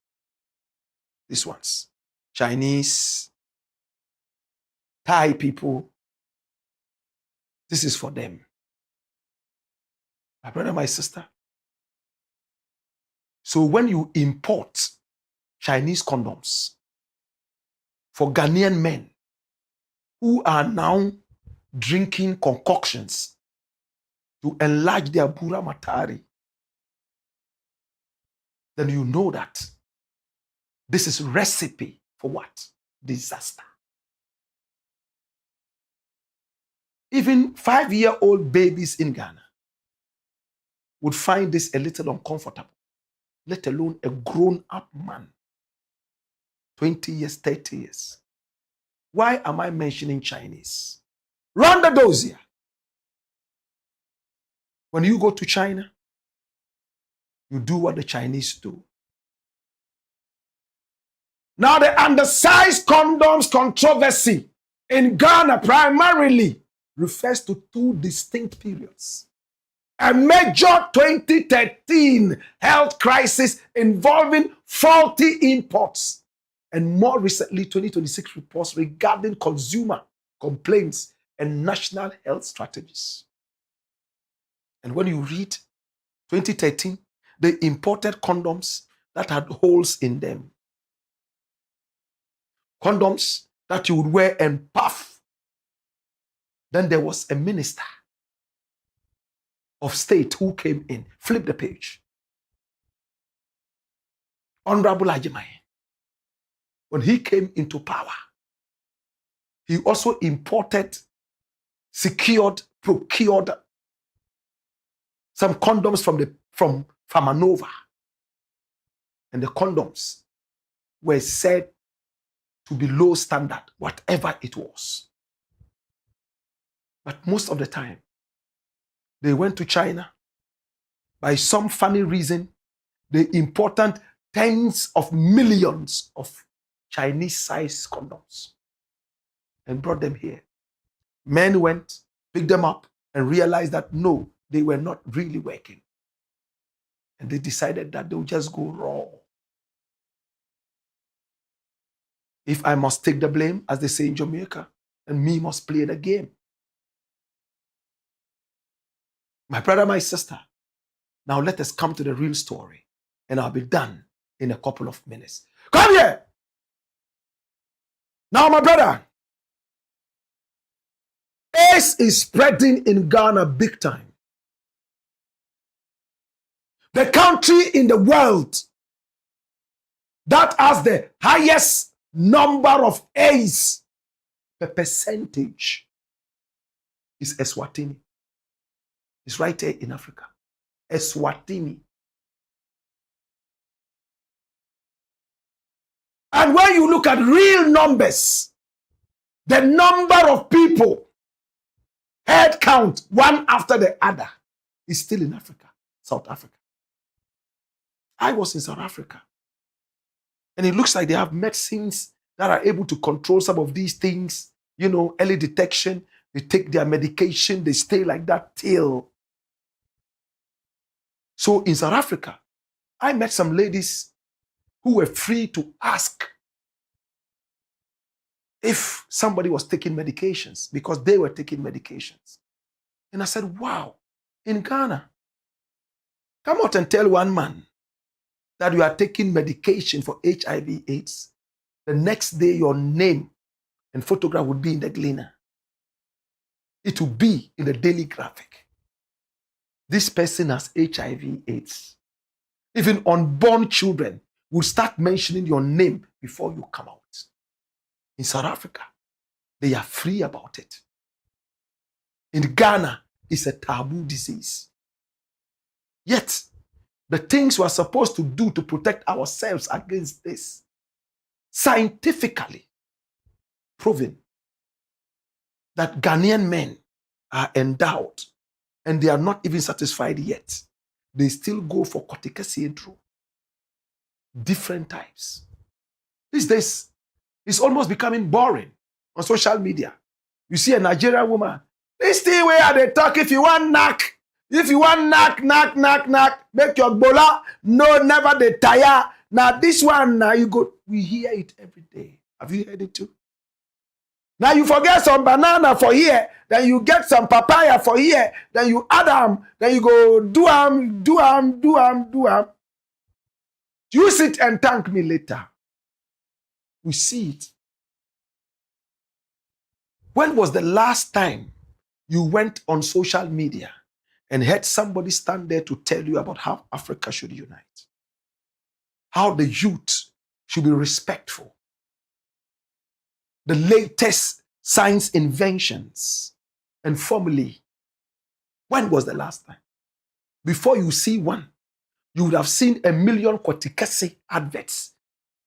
These ones. Chinese, Thai people. This is for them. My brother, my sister. So when you import Chinese condoms for Ghanaian men, who are now drinking concoctions to enlarge their Bura Matari, then you know that this is recipe for what? Disaster. Even 5-year-old babies in Ghana would find this a little uncomfortable, let alone a grown-up man, 20 years, 30 years. Why am I mentioning Chinese? Rwanda Dozier. When you go to China, you do what the Chinese do. Now, the undersized condoms controversy in Ghana primarily refers to two distinct periods. A major 2013 health crisis involving faulty imports, and more recently, 2026 reports regarding consumer complaints and national health strategies. And when you read 2013, they imported condoms that had holes in them. Condoms that you would wear and puff. Then there was a minister of state who came in. Flip the page. Honorable Ajimai. When he came into power, he also imported, secured, procured some condoms from Famanova. And the condoms were said to be low standard, whatever it was. But most of the time, they went to China. By some funny reason, they imported tens of millions of Chinese-sized condoms and brought them here. Men went, picked them up, and realized that no, they were not really working. And they decided that they would just go raw. If I must take the blame, as they say in Jamaica, and me must play the game. My brother, my sister, now let us come to the real story, and I'll be done in a couple of minutes. Come here! Now, my brother, AIDS is spreading in Ghana big time. The country in the world that has the highest number of AIDS per percentage is Eswatini. It's right here in Africa. Eswatini. And when you look at real numbers, the number of people, head count, one after the other, is still in Africa, South Africa. I was in South Africa. And it looks like they have medicines that are able to control some of these things, you know, early detection. They take their medication, they stay like that till. So in South Africa, I met some ladies who were free to ask if somebody was taking medications because they were taking medications. And I said, wow, in Ghana, come out and tell one man that you are taking medication for HIV/AIDS. The next day, your name and photograph would be in the Gleaner. It would be in the Daily Graphic. This person has HIV/AIDS. Even unborn children will start mentioning your name before you come out. In South Africa, they are free about it. In Ghana, it's a taboo disease. Yet, the things we are supposed to do to protect ourselves against this, scientifically proven that Ghanaian men are endowed and they are not even satisfied yet. They still go for cortical syndrome. Different types. These days, it's almost becoming boring on social media. You see a Nigerian woman, this thing where they talk, if you want knock, make your bola, no, never they tire. Now this one, now you go, we hear it every day. Have you heard it too? Now you forget some banana for here, then you get some papaya for here, then you add them, then you go do them. Use it and thank me later. We see it. When was the last time you went on social media and heard somebody stand there to tell you about how Africa should unite? How the youth should be respectful? The latest science inventions and formulae. When was the last time? Before you see one, you would have seen 1 million Kotikese adverts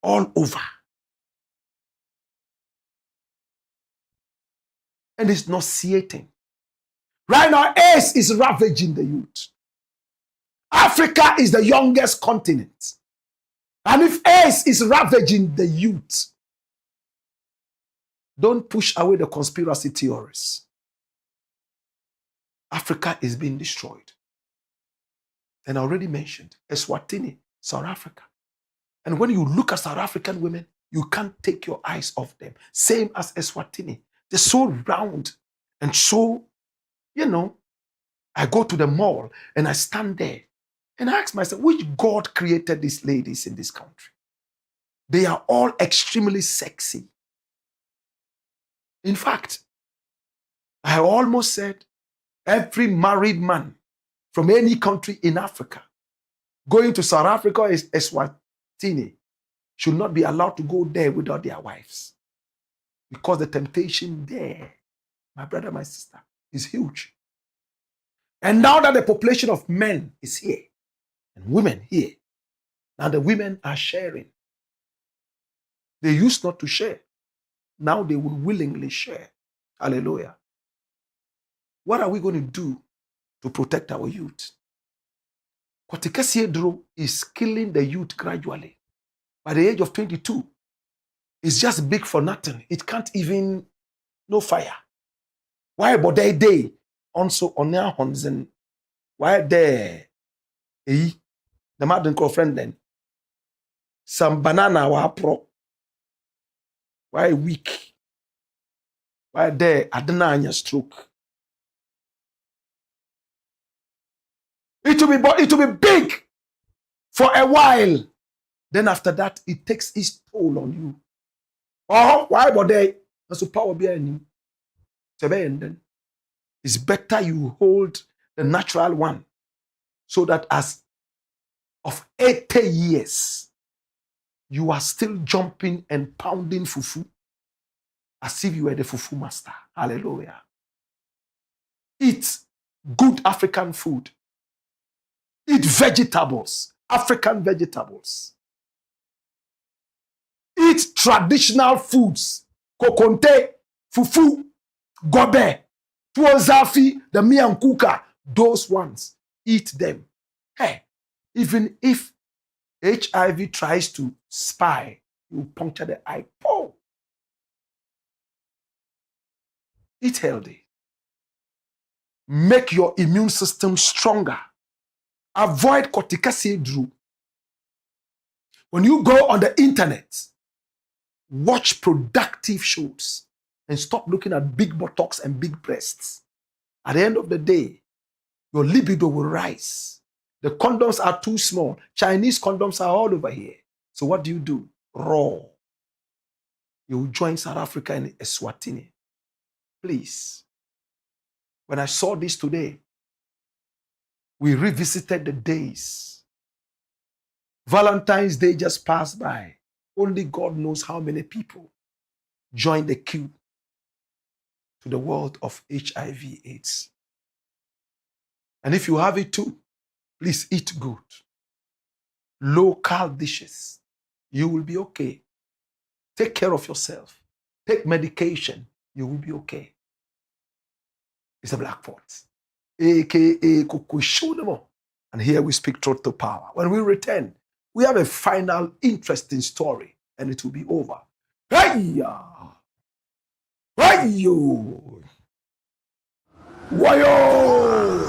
all over. And it's nauseating. Right now, AIDS is ravaging the youth. Africa is the youngest continent. And if AIDS is ravaging the youth, don't push away the conspiracy theories. Africa is being destroyed. And I already mentioned Eswatini, South Africa. And when you look at South African women, you can't take your eyes off them. Same as Eswatini. They're so round and so, I go to the mall and I stand there and I ask myself, which God created these ladies in this country? They are all extremely sexy. In fact, I almost said every married man from any country in Africa going to South Africa is Eswatini should not be allowed to go there without their wives. Because the temptation there, my brother, my sister, is huge. And now that the population of men is here and women here, now the women are sharing. They used not to share. Now they will willingly share. Hallelujah. What are we going to do to protect our youth? Kotikese Edro is killing the youth gradually. By the age of 22, it's just big for nothing. It can't even, no fire. Why about that day? Also on their hands and why there? The madden girlfriend then. Some banana wa pro. Why weak? Why there? Adena stroke. It will be big for a while. Then after that, it takes its toll on you. Oh, why about that? That's power behind you. It's better you hold the natural one so that as of 80 years, you are still jumping and pounding fufu as if you were the fufu master. Hallelujah. Eat good African food. Eat vegetables, African vegetables. Eat traditional foods. Kokonte, fufu, gobe, tuozafi, the miankuka, those ones. Eat them. Hey, even if HIV tries to spy, you puncture the eye. Oh. Eat healthy. Make your immune system stronger. Avoid Kotikese Edro. When you go on the internet, watch productive shows and stop looking at big buttocks and big breasts. At the end of the day, your libido will rise. The condoms are too small. Chinese condoms are all over here. So what do? Raw. You will join South Africa and Eswatini. Please. When I saw this today, we revisited the days. Valentine's Day just passed by. Only God knows how many people joined the queue to the world of HIV/AIDS. And if you have it too, please eat good. Local dishes. You will be okay. Take care of yourself. Take medication. You will be okay. It's a Blakk Pot, aka Kukushonemo. And here we speak truth to power. When we return, we have a final interesting story, and it will be over. Hey-ya! Hey-yo! Wayo!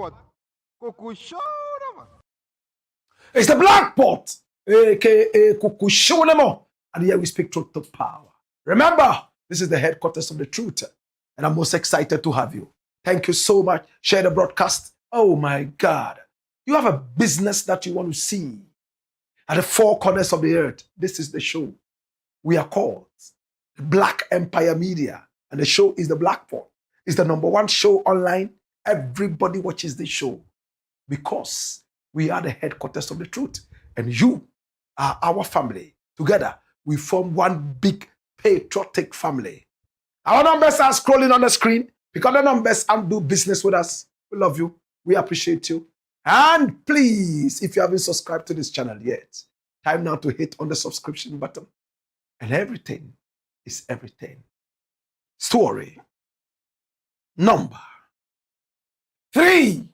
what? Coco shoulder, It's the Blakk Pot, aka Kukushonemo. And here we speak truth to power. Remember, this is the headquarters of the truth. And I'm most excited to have you. Thank you so much. Share the broadcast. Oh my God. You have a business that you want to see at the four corners of the earth. This is the show. We are called Black Empire Media. And the show is the Blakk Pot. It's the #1 show online. Everybody watches this show because we are the headquarters of the truth. And you are our family. Together, we form one big patriotic family. Our numbers are scrolling on the screen. Pick up the numbers and do business with us. We love you. We appreciate you. And please, if you haven't subscribed to this channel yet, time now to hit on the subscription button. And everything is everything. Story number 3.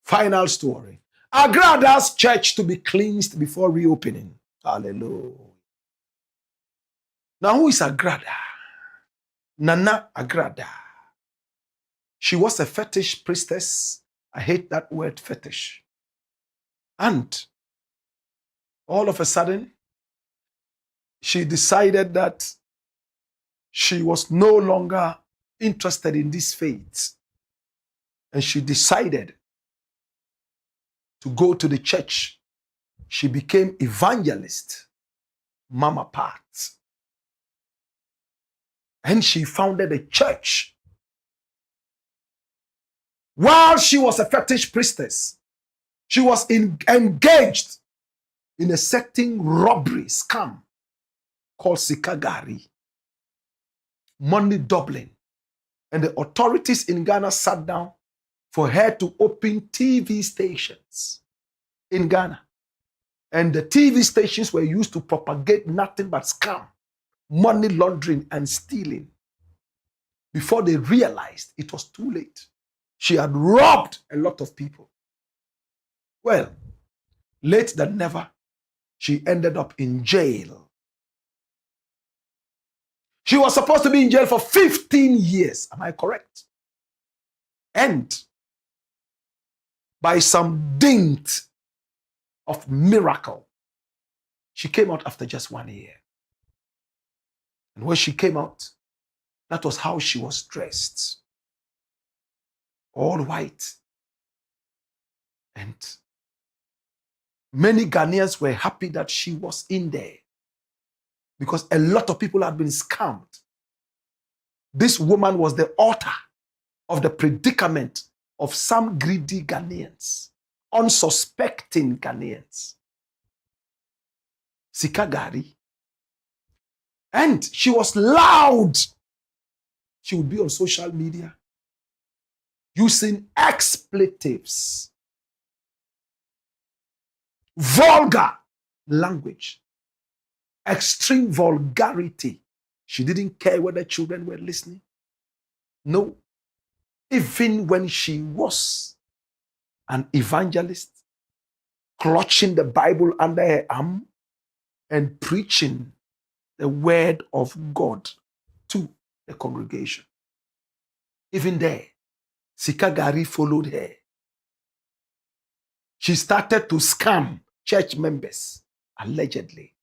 Final story. Agrada's church to be cleansed before reopening. Hallelujah. Now, who is Agrada? Nana Agrada. She was a fetish priestess. I hate that word, fetish. And all of a sudden, she decided that she was no longer interested in this faith. And she decided to go to the church. She became evangelist, Mama Pat. And she founded a church. While she was a fetish priestess, she was engaged in a certain robbery scam called Sikagari. Money doubling. And the authorities in Ghana sat down for her to open TV stations in Ghana. And the TV stations were used to propagate nothing but scam, money laundering, and stealing. Before they realized it was too late. She had robbed a lot of people. Well, late than never, she ended up in jail. She was supposed to be in jail for 15 years. Am I correct? And by some dint of miracle, she came out after just 1 year. And when she came out, that was how she was dressed. All white. And many Ghanaians were happy that she was in there because a lot of people had been scammed. This woman was the author of the predicament of some greedy Ghanaians, unsuspecting Ghanaians. Sikagari. And she was loud. She would be on social media using expletives, vulgar language, extreme vulgarity. She didn't care whether children were listening. No. Even when she was an evangelist, clutching the Bible under her arm and preaching the word of God to the congregation. Even there, Sikagari followed her. She started to scam church members, allegedly.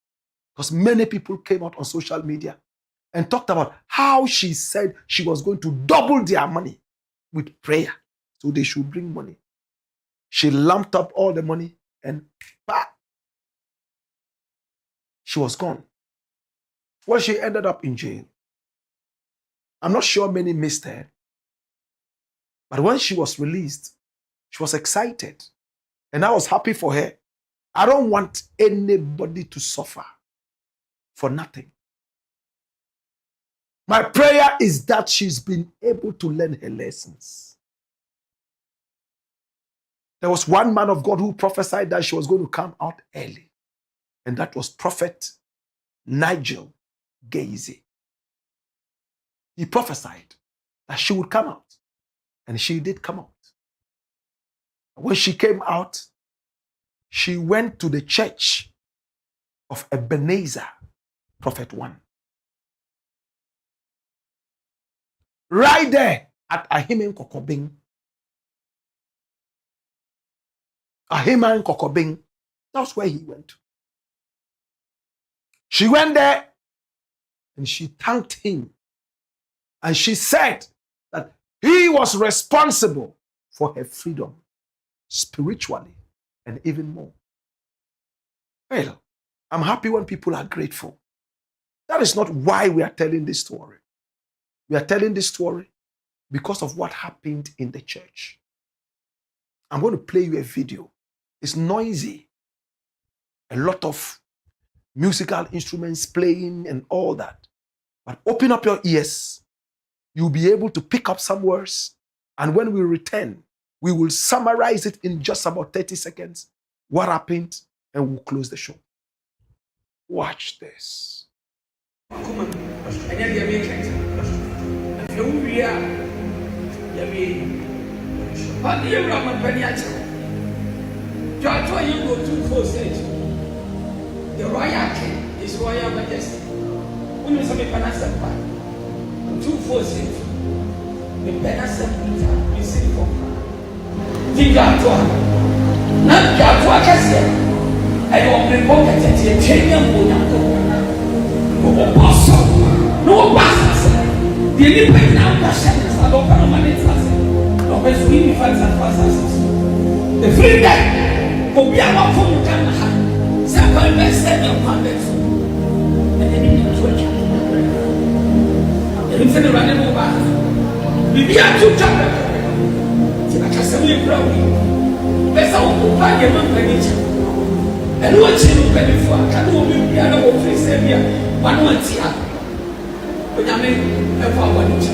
Because many people came out on social media and talked about how she said she was going to double their money with prayer. So they should bring money. She lumped up all the money and bah, she was gone. Well, she ended up in jail. I'm not sure many missed her. But when she was released, she was excited. And I was happy for her. I don't want anybody to suffer for nothing. My prayer is that she's been able to learn her lessons. There was one man of God who prophesied that she was going to come out early. And that was Prophet Nigel Gazy. He prophesied that she would come out. And she did come out. When she came out, she went to the church of Ebenezer, Prophet 1. Right there at Ahimen Kokobing, Ahima and Kokobing. That's where he went to. She went there and she thanked him. And she said that he was responsible for her freedom, spiritually and even more. Well, I'm happy when people are grateful. That is not why we are telling this story. We are telling this story because of what happened in the church. I'm going to play you a video. It's noisy. A lot of musical instruments playing and all that. But open up your ears. You'll be able to pick up some words. And when we return, we will summarize it in just about 30 seconds. What happened? And we'll close the show. Watch this. The royal king is royal majesty. When you say Panasapa, 246, the Panasapa is simple. The Gatua, not Gatua Cassia. I don't bring pocket at the Kenyan Bunato. No apostle, no pastor. The independent nations are not permanent. No best we find some pastors. The free guy, will be our phone. Second best set of hundreds. And then you to a chapter. Instead of running over, we are two chapters. I can say we're proud. There's a whole party among the nature. And what's in the benefit? Can you be the other of free Savior? 1 month here. But I mean, ever one each.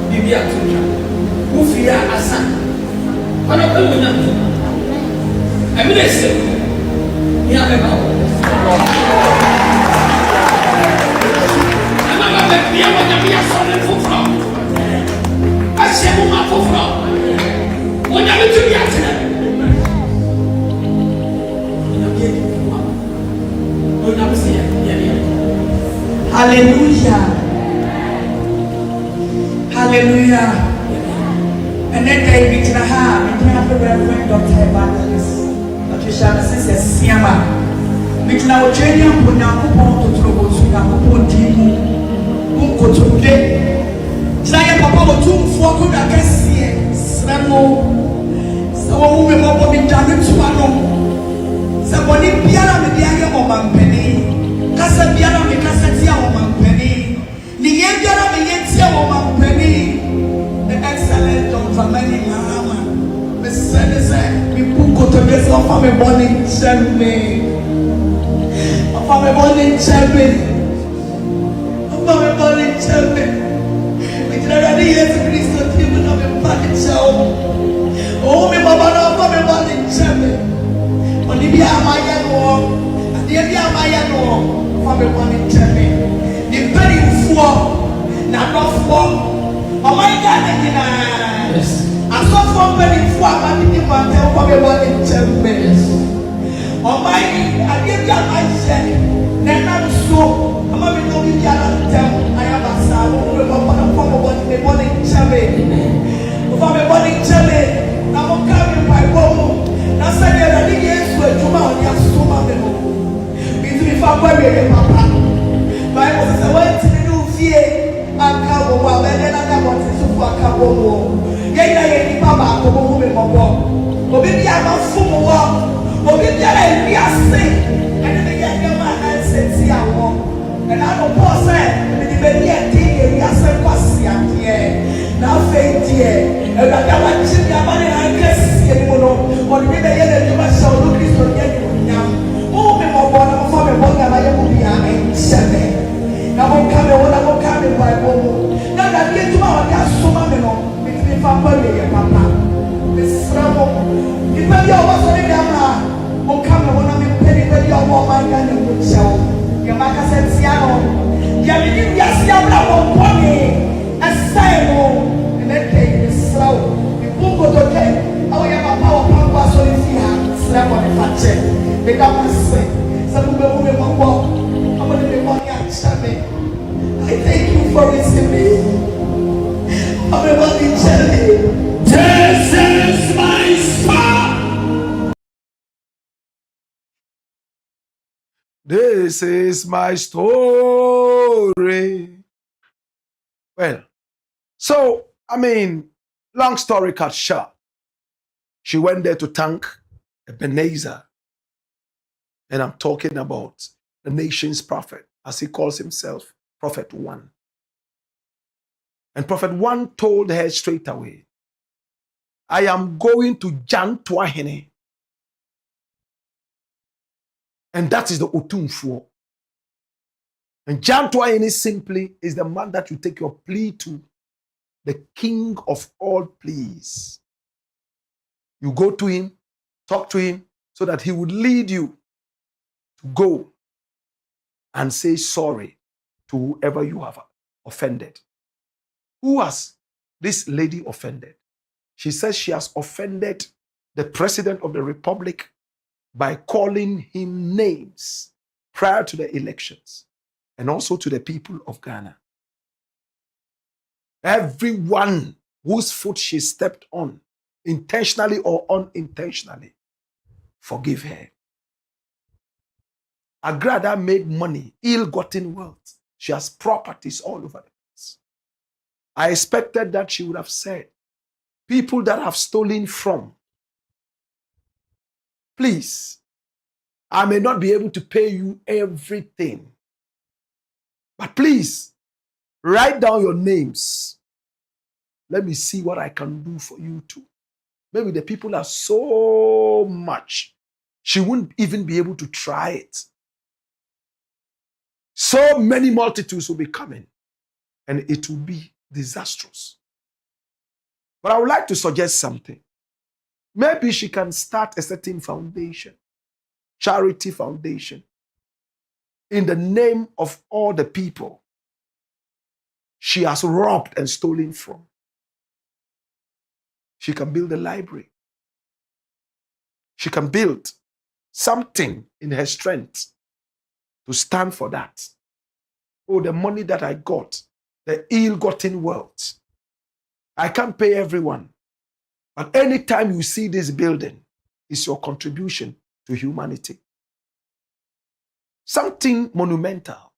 We are two chapters. Who fear a son? But I don't know. I mean, I say, I'm not Hallelujah. Hallelujah. And then they meet in a hand, and have the Reverend Dr. Evangelist. Patricia says, Siama. Meet now, Janian Punapo to trouble to Napo Dimu. Unko today. Giant Papa 2 4 good against Sramo. So, we will be done to Mano. Somebody Piana Media or Mampeni. Casa Piana Mecasatia or Mampeni. Nigeria Media or Mampeni. The excellent Dr. Mahama. We put to this of a morning champagne. Of a morning champagne. Of a morning champagne. We did already hear the Christ of people of a packet show. Oh, my Baba, of a morning champagne. Only be a Mayan war. And the India Mayan war. Of a morning champagne. The very four. Not of four. Oh, my God, yes. I saw somebody for a man from a morning chamber. Oh, my, I did that myself. Then I'm so, I'm going to be able to tell I am a son from a morning chamber. From a morning chamber, now I'm coming by home. Now, say that I didn't get to a tomorrow, you have so much. If I'm wearing a papa, Bible says, I went to the new fear. I'm coming, and then I want to for a couple. Yeye baba ko mo me mobo obi bia ma fumu wo obi bia la bia se ene me ye ma answer ti awo and I don't pause me di be ye ti ye bia se kwasi ade na fe die e da wa chi bia ba ni an kesi e mo no o ni be ye le ma sha o Kristo ye ni nyam o me mobo na mo fa me bo ga ba ye mo bia en sebe na mo ka me wo na mo ka me Bible na da bi tu ma wa ya so ma me no Papa, Papa, Miss Ramo, if I was on the camera, oh, come on, I'm penny, but you're more my gun and would show. Your Maca said, Siano, Yamini, yes, Yamla, pony, a silo, and then take the slow. If you go to take, oh, you have a power pump, so if you have slam on the fat check, they got my say, some people who will walk, I'm going to be money and shaming. I thank you for receiving. Everybody tell me, this is my This is my story. Well, so, long story cut short, she went there to thank Ebenezer. And I'm talking about the nation's prophet, as he calls himself, Prophet One. And Prophet One told her straight away, I am going to Jan Twahene. And that is the Otumfuo. And Jan Twahene simply is the man that you take your plea to, the king of all pleas. You go to him, talk to him, so that he would lead you to go and say sorry to whoever you have offended. Who has this lady offended? She says she has offended the president of the republic by calling him names prior to the elections and also to the people of Ghana. Everyone whose foot she stepped on, intentionally or unintentionally, forgive her. Agrada made money, ill-gotten wealth. She has properties all over the place. I expected that she would have said, people that have stolen from, please, I may not be able to pay you everything, but please, write down your names. Let me see what I can do for you too. Maybe the people are so much, she wouldn't even be able to try it. So many multitudes will be coming, and it will be disastrous. But I would like to suggest something. Maybe she can start a certain foundation, charity foundation, in the name of all the people she has robbed and stolen from. She can build a library. She can build something in her strength to stand for that. Oh, the money that I got, the ill-gotten wealth, I can't pay everyone. But anytime you see this building, it's your contribution to humanity. Something monumental.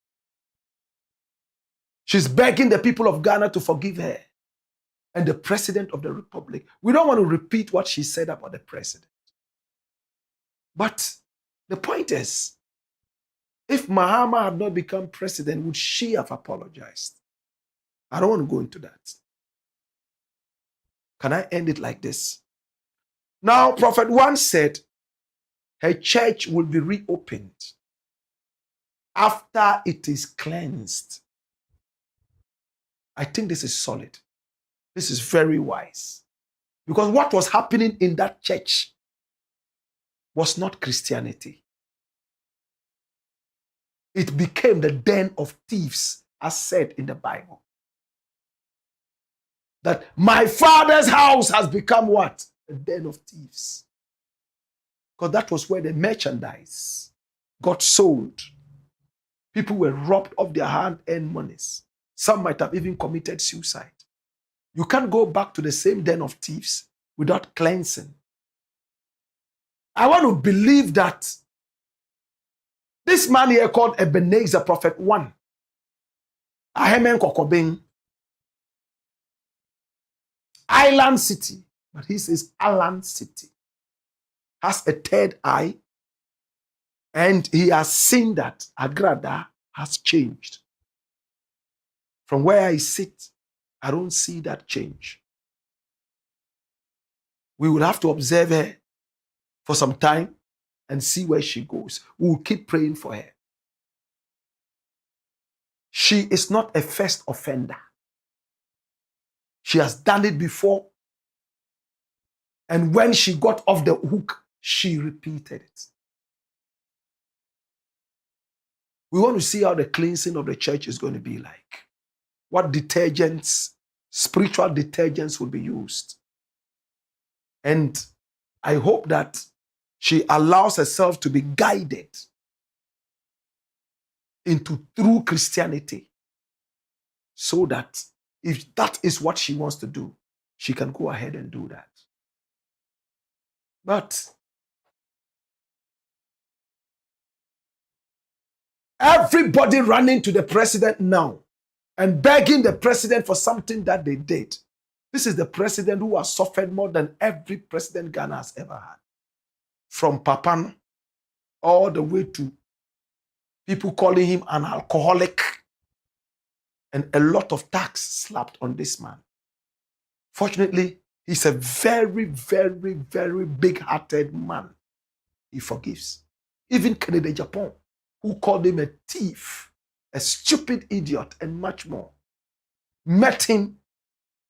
She's begging the people of Ghana to forgive her and the president of the republic. We don't want to repeat what she said about the president. But the point is, if Mahama had not become president, would she have apologized? I don't want to go into that. Can I end it like this? Now, Prophet One said her church will be reopened after it is cleansed. I think this is solid. This is very wise. Because what was happening in that church was not Christianity. It became the den of thieves, as said in the Bible. That my father's house has become what? A den of thieves. Because that was where the merchandise got sold. People were robbed of their hard-earned monies. Some might have even committed suicide. You can't go back to the same den of thieves without cleansing. I want to believe that this man here called Ebenezer, Prophet One, Ahemen Kokobing, Island City, but he says Island City, has a third eye, and he has seen that Agrada has changed. From where I sit, I don't see that change. We will have to observe her for some time and see where she goes. We will keep praying for her. She is not a first offender. She has done it before. And when she got off the hook, she repeated it. We want to see how the cleansing of the church is going to be like. What detergents, spiritual detergents will be used. And I hope that she allows herself to be guided into true Christianity, so that if that is what she wants to do, she can go ahead and do that. But Everybody running to the president now and begging the president for something that they did. This is the president who has suffered more than every president Ghana has ever had. From Papan all the way to people calling him an alcoholic, and a lot of tax slapped on this man. Fortunately, he's a very, very, very big-hearted man. He forgives. Even Canada, Japan, who called him a thief, a stupid idiot, and much more, met him,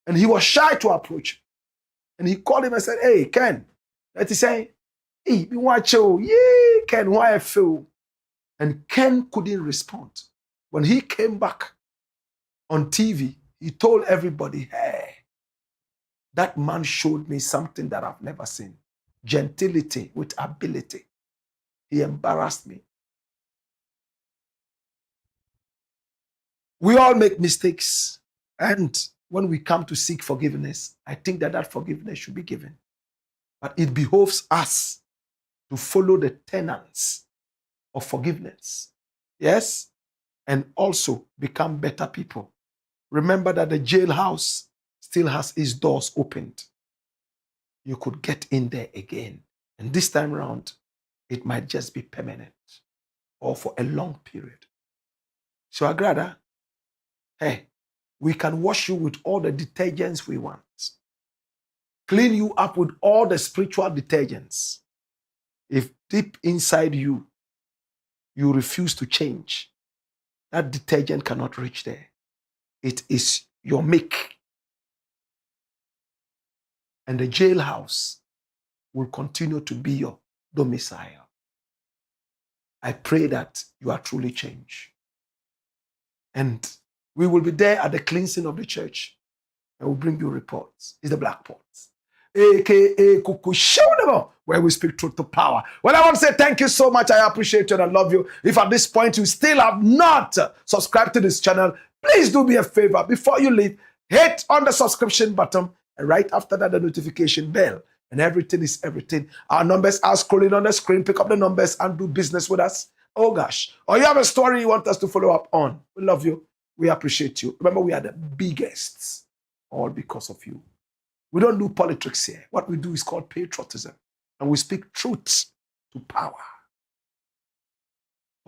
and he was shy to approach him. And he called him and said, "Hey, Ken," that he say, "Hey, me watch you, yeah, Ken, why I feel?" And Ken couldn't respond. When he came back on TV, he told everybody, "Hey, that man showed me something that I've never seen. Gentility with ability. He embarrassed me." We all make mistakes. And when we come to seek forgiveness, I think that that forgiveness should be given. But it behoves us to follow the tenets of forgiveness. Yes? And also become better people. Remember that the jailhouse still has its doors opened. You could get in there again. And this time around, it might just be permanent or for a long period. So Agrada, hey, we can wash you with all the detergents we want. Clean you up with all the spiritual detergents. If deep inside you, you refuse to change, that detergent cannot reach there. It is your make. And the jailhouse will continue to be your domicile. I pray that you are truly changed. And we will be there at the cleansing of the church. I will bring you reports. It's the Blakk Pot, a.k.a. Kuku, where we speak truth to power. Well, I want to say thank you so much. I appreciate you and I love you. If at this point you still have not subscribed to this channel, please do me a favor. Before you leave, hit on the subscription button, and right after that, the notification bell. And everything is everything. Our numbers are scrolling on the screen. Pick up the numbers and do business with us. Oh gosh. Or you have a story you want us to follow up on. We love you. We appreciate you. Remember, we are the biggest, all because of you. We don't do politics here. What we do is called patriotism. And we speak truth to power.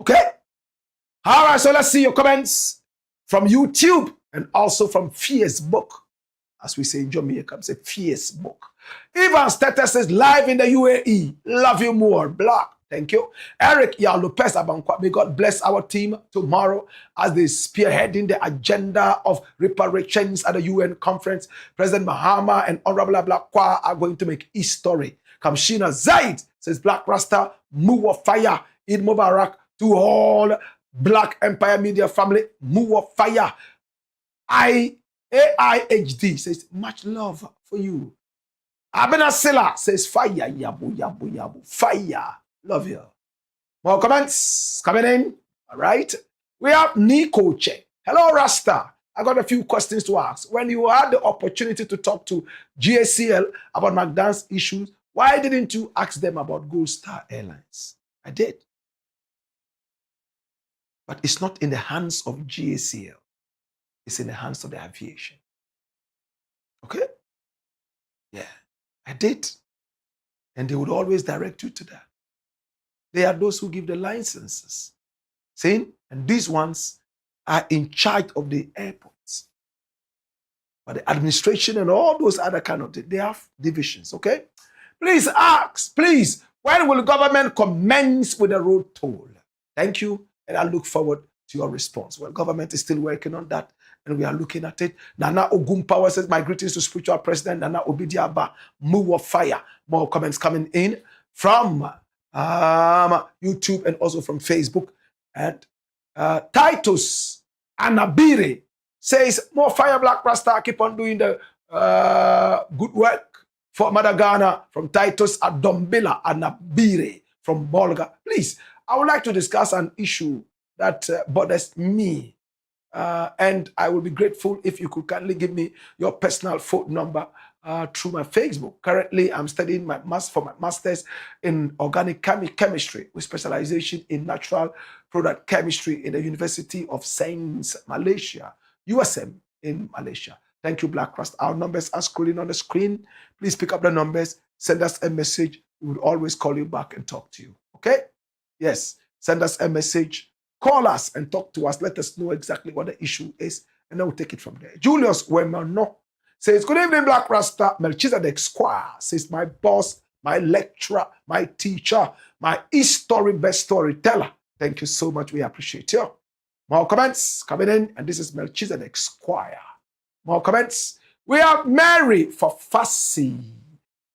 Okay? All right, so let's see your comments from YouTube and also from Facebook. As we say in Jamaica, it's a Facebook. Ivan Status says, live in the UAE. Love you more. Blakk. Thank you. Eric Lopez Abankwa, may God bless our team tomorrow as they spearheading the agenda of reparations at the UN conference. President Mahama and Honorable Blakk are going to make history. Kamshina Zaid says, Black Rasta, move of fire. Eid Mubarak to all Black Empire Media family. Move of fire. AIHD says, much love for you. Abena Silla says, fire, yabu, yabu, yabu, fire. Love you. More comments coming in. All right. We have Nico Che. Hello, Rasta. I got a few questions to ask. When you had the opportunity to talk to GACL about McDonald's issues, why didn't you ask them about Gold Star Airlines? I did. But it's not in the hands of GACL. It's in the hands of the aviation. Okay? Yeah, I did. And they would always direct you to that. They are those who give the licenses. See? And these ones are in charge of the airports. But the administration and all those other kind of things, they have divisions, okay? Please ask, please, when will government commence with the road toll? Thank you, and I look forward to your response. Well, government is still working on that, and we are looking at it. Nana Ogunpower says, my greetings to spiritual president Nana Obidiaba, move of fire. More comments coming in from YouTube and also from Facebook. And Titus Anabire says, more fire, Black Rasta, keep on doing the good work for Mother Ghana. From Titus Adombila Anabire from Bolga. Please, I would like to discuss an issue that bothers me. And I will be grateful if you could kindly give me your personal phone number through my Facebook. Currently, I'm studying for my master's in organic chemistry with specialization in natural product chemistry in the University of Saints, Malaysia, USM in Malaysia. Thank you, Blakk RASTA. Our numbers are scrolling on the screen. Please pick up the numbers. Send us a message. We will always call you back and talk to you. Okay? Yes. Send us a message. Call us and talk to us. Let us know exactly what the issue is, and then we'll take it from there. Julius Wemano says, good evening, Blakk RASTA. Melchizedek Squire says, my boss, my lecturer, my teacher, my history best storyteller. Thank you so much. We appreciate you. More comments coming in, and this is Melchizedek Squire. More comments. We have Mary for Fussy.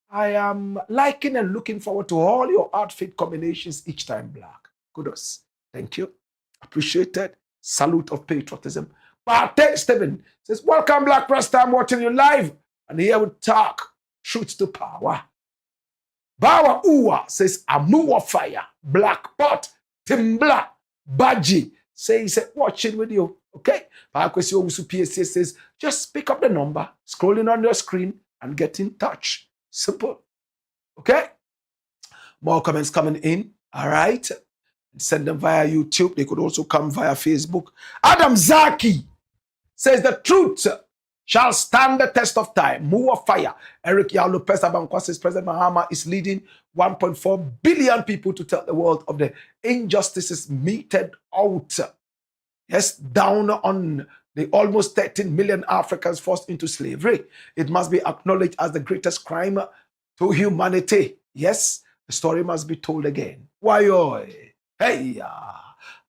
I am liking and looking forward to all your outfit combinations each time, Blakk. Kudos. Thank you. Appreciated. Salute of patriotism. Bate Stephen says, welcome, Blakk RASTA. I'm watching you live. And here we talk truth to power. Bawa Uwa says, Amuwa Fire. Black Pot. Timbla. Baji says, watching with you. Okay? Pakwesi Owusu PSA says, just pick up the number, scrolling on your screen, and get in touch. Simple. Okay? More comments coming in. All right? Send them via YouTube. They could also come via Facebook. Adam Zaki says the truth shall stand the test of time. More fire. Eric Yao Lopez Abankwa says President Mahama is leading 1.4 billion people to tell the world of the injustices meted out. Yes, down on the almost 13 million Africans forced into slavery. It must be acknowledged as the greatest crime to humanity. Yes, the story must be told again. Why? Hey,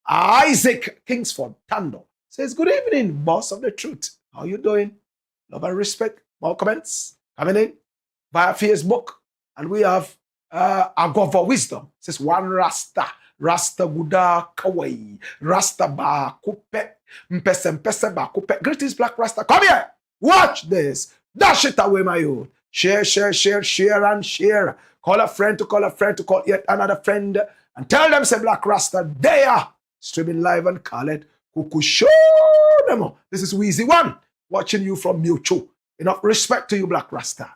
Isaac Kingsford Tando says, good evening, boss of the truth. How you doing? Love and respect. More comments coming in via Facebook. And we have Agova Wisdom. Says, one Rasta. Rasta Buddha Kawai. Rasta Ba Kupe. Mpese Ba Kupe. Greetings, Blakk RASTA. Come here. Watch this. Dash it away, my youth. Share, share, share, share, and share. Call a friend to call yet another friend. And tell them, say Blakk RASTA, they are streaming live and call it Kuku Show them. This is Weezy One, watching you from Mucho. Enough respect to you, Blakk RASTA.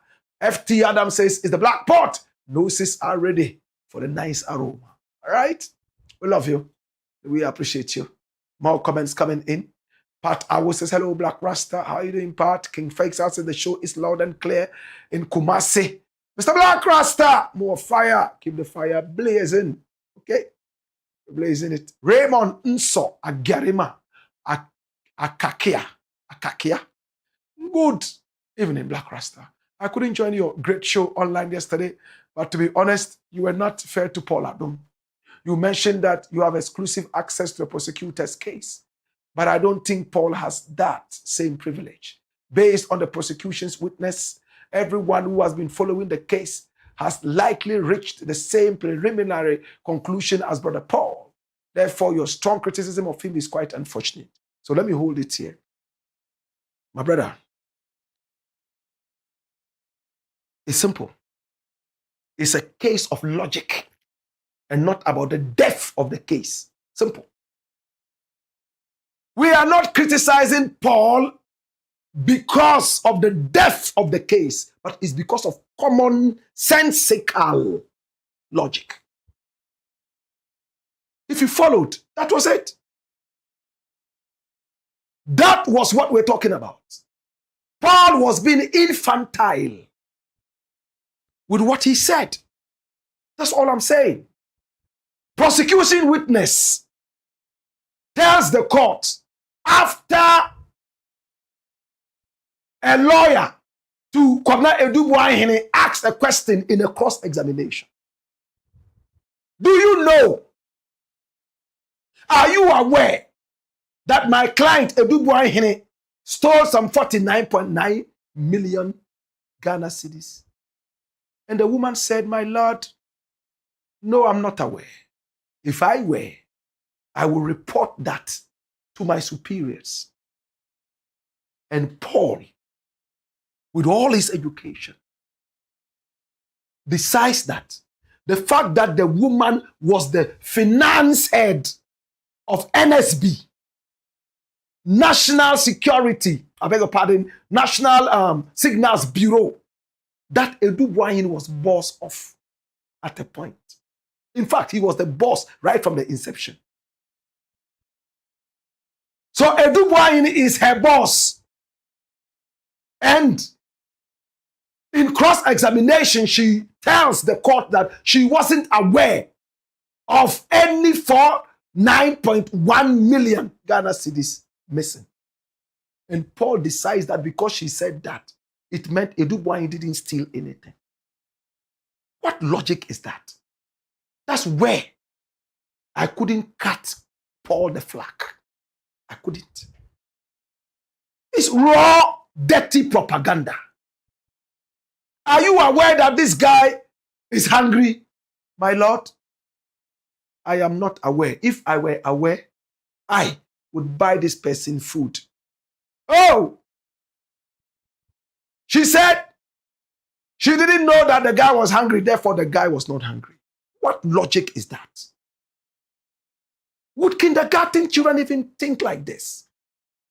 FT Adam says, is the black pot? Noses are ready for the nice aroma. All right? We love you. We appreciate you. More comments coming in. Pat Awo says, hello, Blakk RASTA. How are you doing, Pat? King Fakes out says the show is loud and clear in Kumasi. Mr. Blakk RASTA, more fire. Keep the fire blazing. Okay? Blazing it. Raymond Nso Agarima Akakia. Good evening, Blakk RASTA. I couldn't join your great show online yesterday, but to be honest, you were not fair to Paul Adom. You mentioned that you have exclusive access to the prosecutor's case, but I don't think Paul has that same privilege. Based on the prosecution's witness, everyone who has been following the case has likely reached the same preliminary conclusion as Brother Paul. Therefore, your strong criticism of him is quite unfortunate. So let me hold it here. My brother, it's simple. It's a case of logic and not about the depth of the case. Simple. We are not criticizing Paul because of the depth of the case, but it's because of common sensical logic. If you followed, that was it. That was what we're talking about. Paul was being infantile with what he said. That's all I'm saying. Prosecution witness tells the court after a lawyer to Kwabena Edubuahene asks a question in a cross-examination. Do you know? Are you aware that my client Edubuahene stole some 49.9 million Ghana cedis? And the woman said, my lord, no, I'm not aware. If I were, I will report that to my superiors. And Paul, with all his education, besides that, the fact that the woman was the finance head of NSB, National Security, I beg your pardon, National Signals Bureau, that Edu Boahin was boss of at a point. In fact, he was the boss right from the inception. So Edu Boahin is her boss. And in cross-examination, she tells the court that she wasn't aware of any 9.1 million Ghana cedis missing. And Paul decides that because she said that, it meant Edu Boahin didn't steal anything. What logic is that? That's where I couldn't cut Paul the flack. I couldn't. It's raw, dirty propaganda. Are you aware that this guy is hungry, my Lord? I am not aware. If I were aware, I would buy this person food. Oh! She said she didn't know that the guy was hungry, therefore the guy was not hungry. What logic is that? Would kindergarten children even think like this?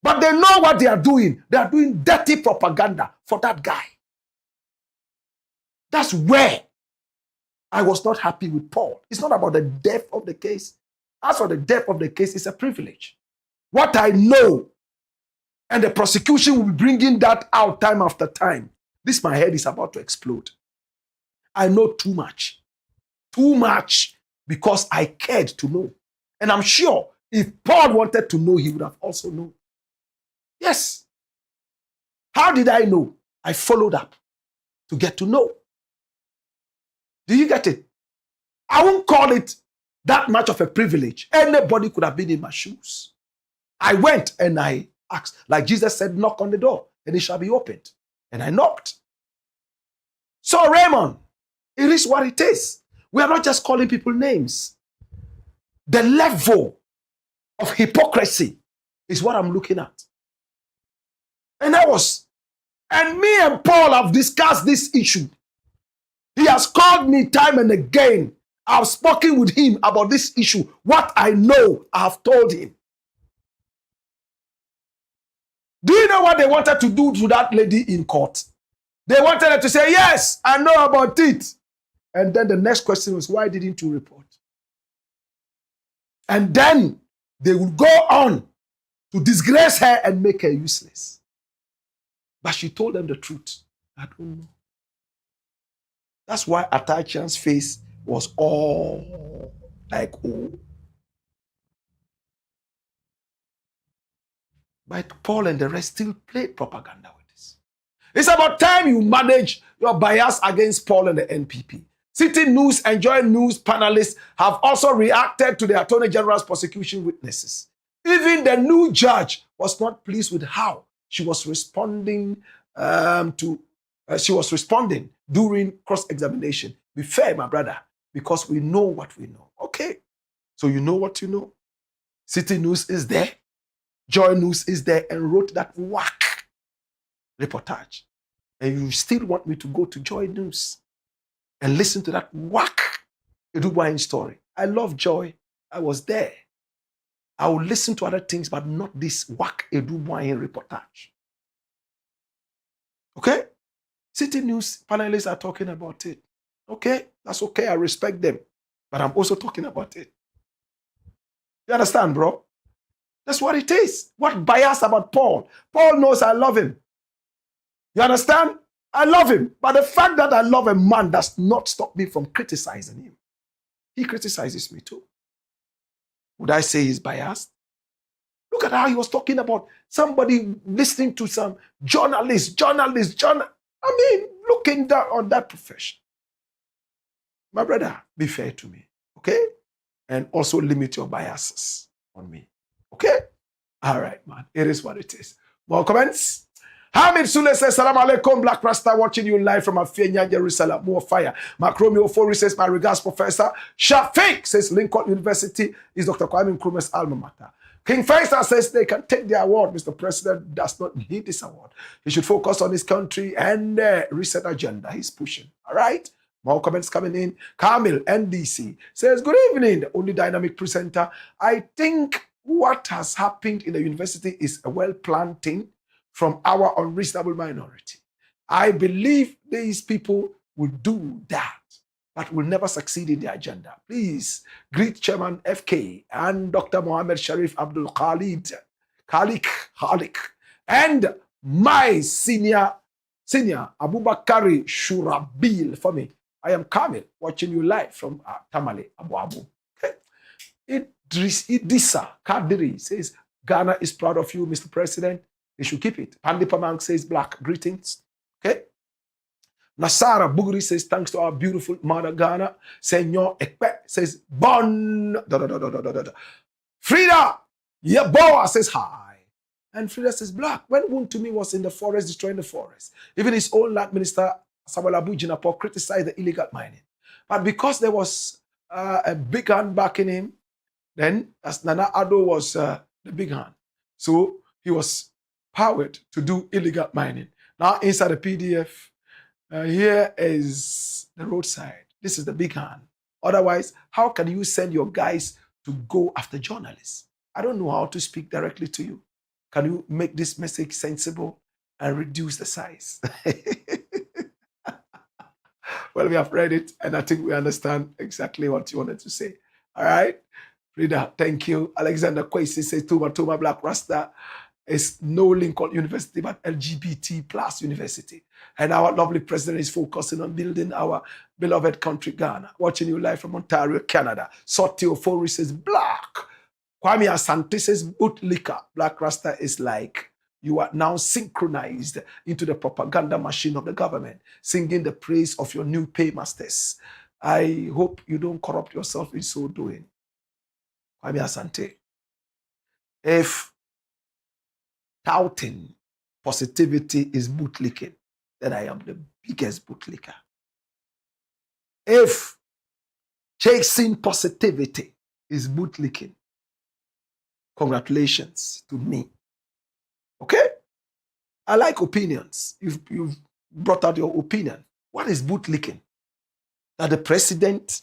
But they know what they are doing. They are doing dirty propaganda for that guy. That's where I was not happy with Paul. It's not about the depth of the case. As for the depth of the case, it's a privilege. What I know, and the prosecution will be bringing that out time after time. This, my head is about to explode. I know too much. Too much because I cared to know. And I'm sure if Paul wanted to know, he would have also known. Yes. How did I know? I followed up to get to know. Do you get it? I won't call it that much of a privilege. Anybody could have been in my shoes. I went and I asked, like Jesus said, knock on the door and it shall be opened. And I knocked. So Raymond, it is what it is. We are not just calling people names. The level of hypocrisy is what I'm looking at. And me and Paul have discussed this issue. He has called me time and again. I've spoken with him about this issue. What I know, I have told him. Do you know what they wanted to do to that lady in court? They wanted her to say, yes, I know about it. And then the next question was, why didn't you report? And then they would go on to disgrace her and make her useless. But she told them the truth. I don't know. That's why Atachian's face was all like, oh. But Paul and the rest still played propaganda with this. It's about time you manage your bias against Paul and the NPP. City News and Joy News panelists have also reacted to the Attorney General's prosecution witnesses. Even the new judge was not pleased with how she was responding during cross-examination. Be fair, my brother, because we know what we know. Okay, so you know what you know. City News is there. Joy News is there and wrote that whack reportage. And you still want me to go to Joy News and listen to that whack Edu Boahin story. I love Joy. I was there. I will listen to other things, but not this whack Edu Boahin reportage. Okay? City News panelists are talking about it. Okay? That's okay. I respect them. But I'm also talking about it. You understand, bro? That's what it is. What bias about Paul? Paul knows I love him. You understand? I love him. But the fact that I love a man does not stop me from criticizing him. He criticizes me too. Would I say he's biased? Look at how he was talking about somebody listening to some journalist. I mean, looking down on that profession. My brother, be fair to me, okay? And also limit your biases on me, okay? All right, man. It is what it is. More comments? Hamid Sule says, Salam alaikum, Black Rasta, watching you live from Afenia, Jerusalem. More fire. Macromeo Ofori says, my regards, Professor. Shafiq says, Lincoln University is Dr. Kwame Nkrumah's alma mater. King Faisal says they can take the award. Mr. President does not need this award. He should focus on his country and reset agenda he's pushing. All right? More comments coming in. Kamil, NDC, says, good evening, the only dynamic presenter. I think what has happened in the university is a well-planned thing from our unreasonable minority. I believe these people will do that, but will never succeed in their agenda. Please greet Chairman FK and Dr. Mohammed Sharif Abdul Khalik, and my senior Abubakari Shurabil for me. I am Kamil, watching you live from Tamale, Abu Abu. Okay. Idrissa Kadiri says, Ghana is proud of you, Mr. President. They should keep it. Pandi Pamang says, Blakk, greetings. Okay. Nasara Bugri says, thanks to our beautiful mother Ghana. Senor Ekpe says, Bon. Frida Yaboa says, hi. And Frida says, Blakk, when Wontumi was in the forest, destroying the forest, even his own land minister, Samuel Abu Jinapor, criticized the illegal mining. But because there was a big hand backing him, then as Nana Addo was the big hand. So he was powered to do illegal mining. Now inside the PDF, here is the roadside. This is the big hand. Otherwise, how can you send your guys to go after journalists? I don't know how to speak directly to you. Can you make this message sensible and reduce the size? Well, we have read it, and I think we understand exactly what you wanted to say. All right? Frida, thank you. Alexander Kwesi says, Tuma Blakk Rasta is no Lincoln University, but LGBT plus university. And our lovely president is focusing on building our beloved country, Ghana. Watching you live from Ontario, Canada. Sotio Fori says, Blakk. Kwame Asante says, bootlicker. Blakk Rasta is like, you are now synchronized into the propaganda machine of the government, singing the praise of your new paymasters. I hope you don't corrupt yourself in so doing. Kwame Asante. If touting positivity is bootlicking, then I am the biggest bootlicker. If chasing positivity is bootlicking, congratulations to me. Okay? I like opinions. You've brought out your opinion. What is bootlicking? That the president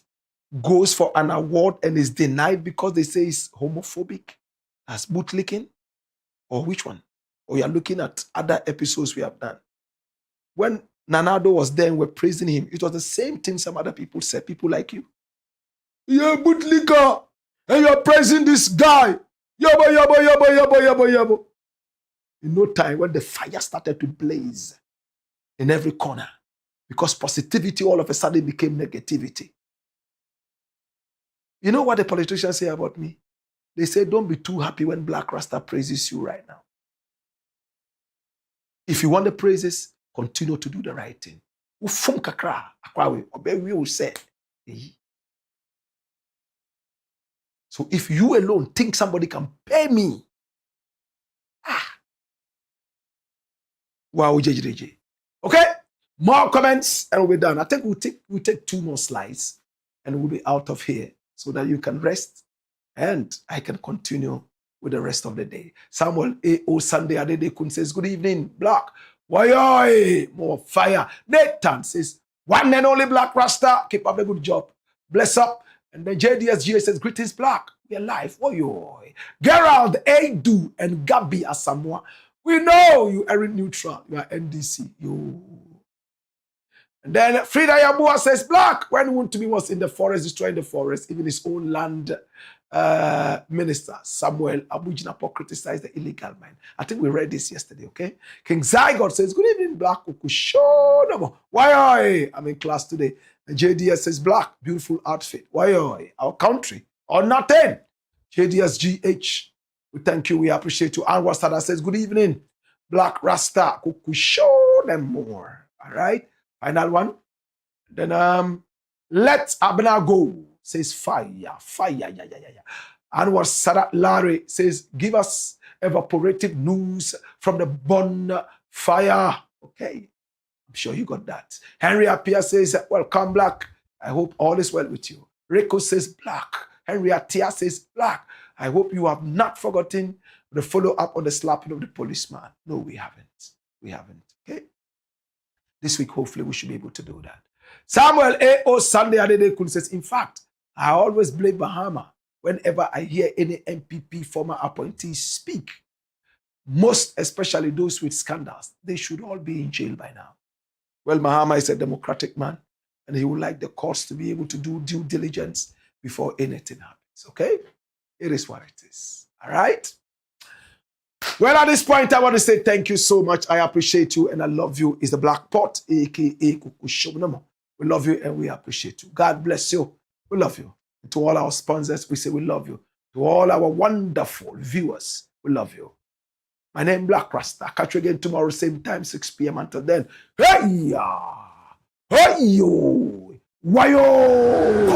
goes for an award and is denied because they say he's homophobic? That's bootlicking? Or which one? Or you're looking at other episodes we have done. When Nanado was there and we're praising him, it was the same thing some other people said, people like you. You're a bootlicker, and you're praising this guy. Yabba, yabba, yabba, yabba, yabba, yabba. In no time, when the fire started to blaze in every corner, because positivity all of a sudden became negativity. You know what the politicians say about me? They say, don't be too happy when Blakk Rasta praises you right now. If you want the praises, continue to do the right thing. Ufum kakra, akwawe, obewi will say. So if you alone think somebody can pay me, wow, JJJ. Okay? More comments and we'll be done. I think we'll take 2 more slides and we'll be out of here so that you can rest and I can continue with the rest of the day. Samuel A.O. Sunday Adedekun says, good evening, Blakk. Why? More fire. Nathan says, one and only Blakk Rasta. Keep up the good job. Bless up. And then JDSG says, greetings, Blakk. We are live. Why? Gerald A.Do and Gabi Asamoah. We know you are neutral. You are NDC. You. And then Frida Yabua says, Blakk, when Wontumi was in the forest, destroying the forest, even his own land minister, Samuel Abu Jinapor, criticized the illegal mine. I think we read this yesterday, okay? King Zygot says, good evening, Blakk. Why? I'm in class today. And JDS says, Blakk, beautiful outfit. Why? Our country or nothing. JDS GH. We thank you. We appreciate you. Anwar Sada says, good evening, Blakk Rasta. Show them more. All right. Final one. Then let Abna go. Says fire. Yeah. Anwar Sada Larry says, give us evaporative news from the bonfire. Okay. I'm sure you got that. Henry Apia says, welcome, Blakk. I hope all is well with you. Rico says, Blakk. Henry Atia says, Blakk. I hope you have not forgotten the follow-up on the slapping of the policeman. No, we haven't. We haven't. Okay? This week, hopefully, we should be able to do that. Samuel A.O. Sunday Adedekun says, in fact, I always blame Mahama whenever I hear any MPP former appointees speak. Most especially those with scandals. They should all be in jail by now. Well, Mahama is a democratic man, and he would like the courts to be able to do due diligence before anything happens, okay? It is what it is, all right? Well, at this point, I want to say thank you so much. I appreciate you, and I love you. It's the Blakk Pot, a.k.a. Kukushonamo. We love you, and we appreciate you. God bless you. We love you. And to all our sponsors, we say we love you. To all our wonderful viewers, we love you. My name is Blakk Rasta. Catch you again tomorrow, same time, 6 p.m. Until then, hey-ya! Hey-yo! Why-yo!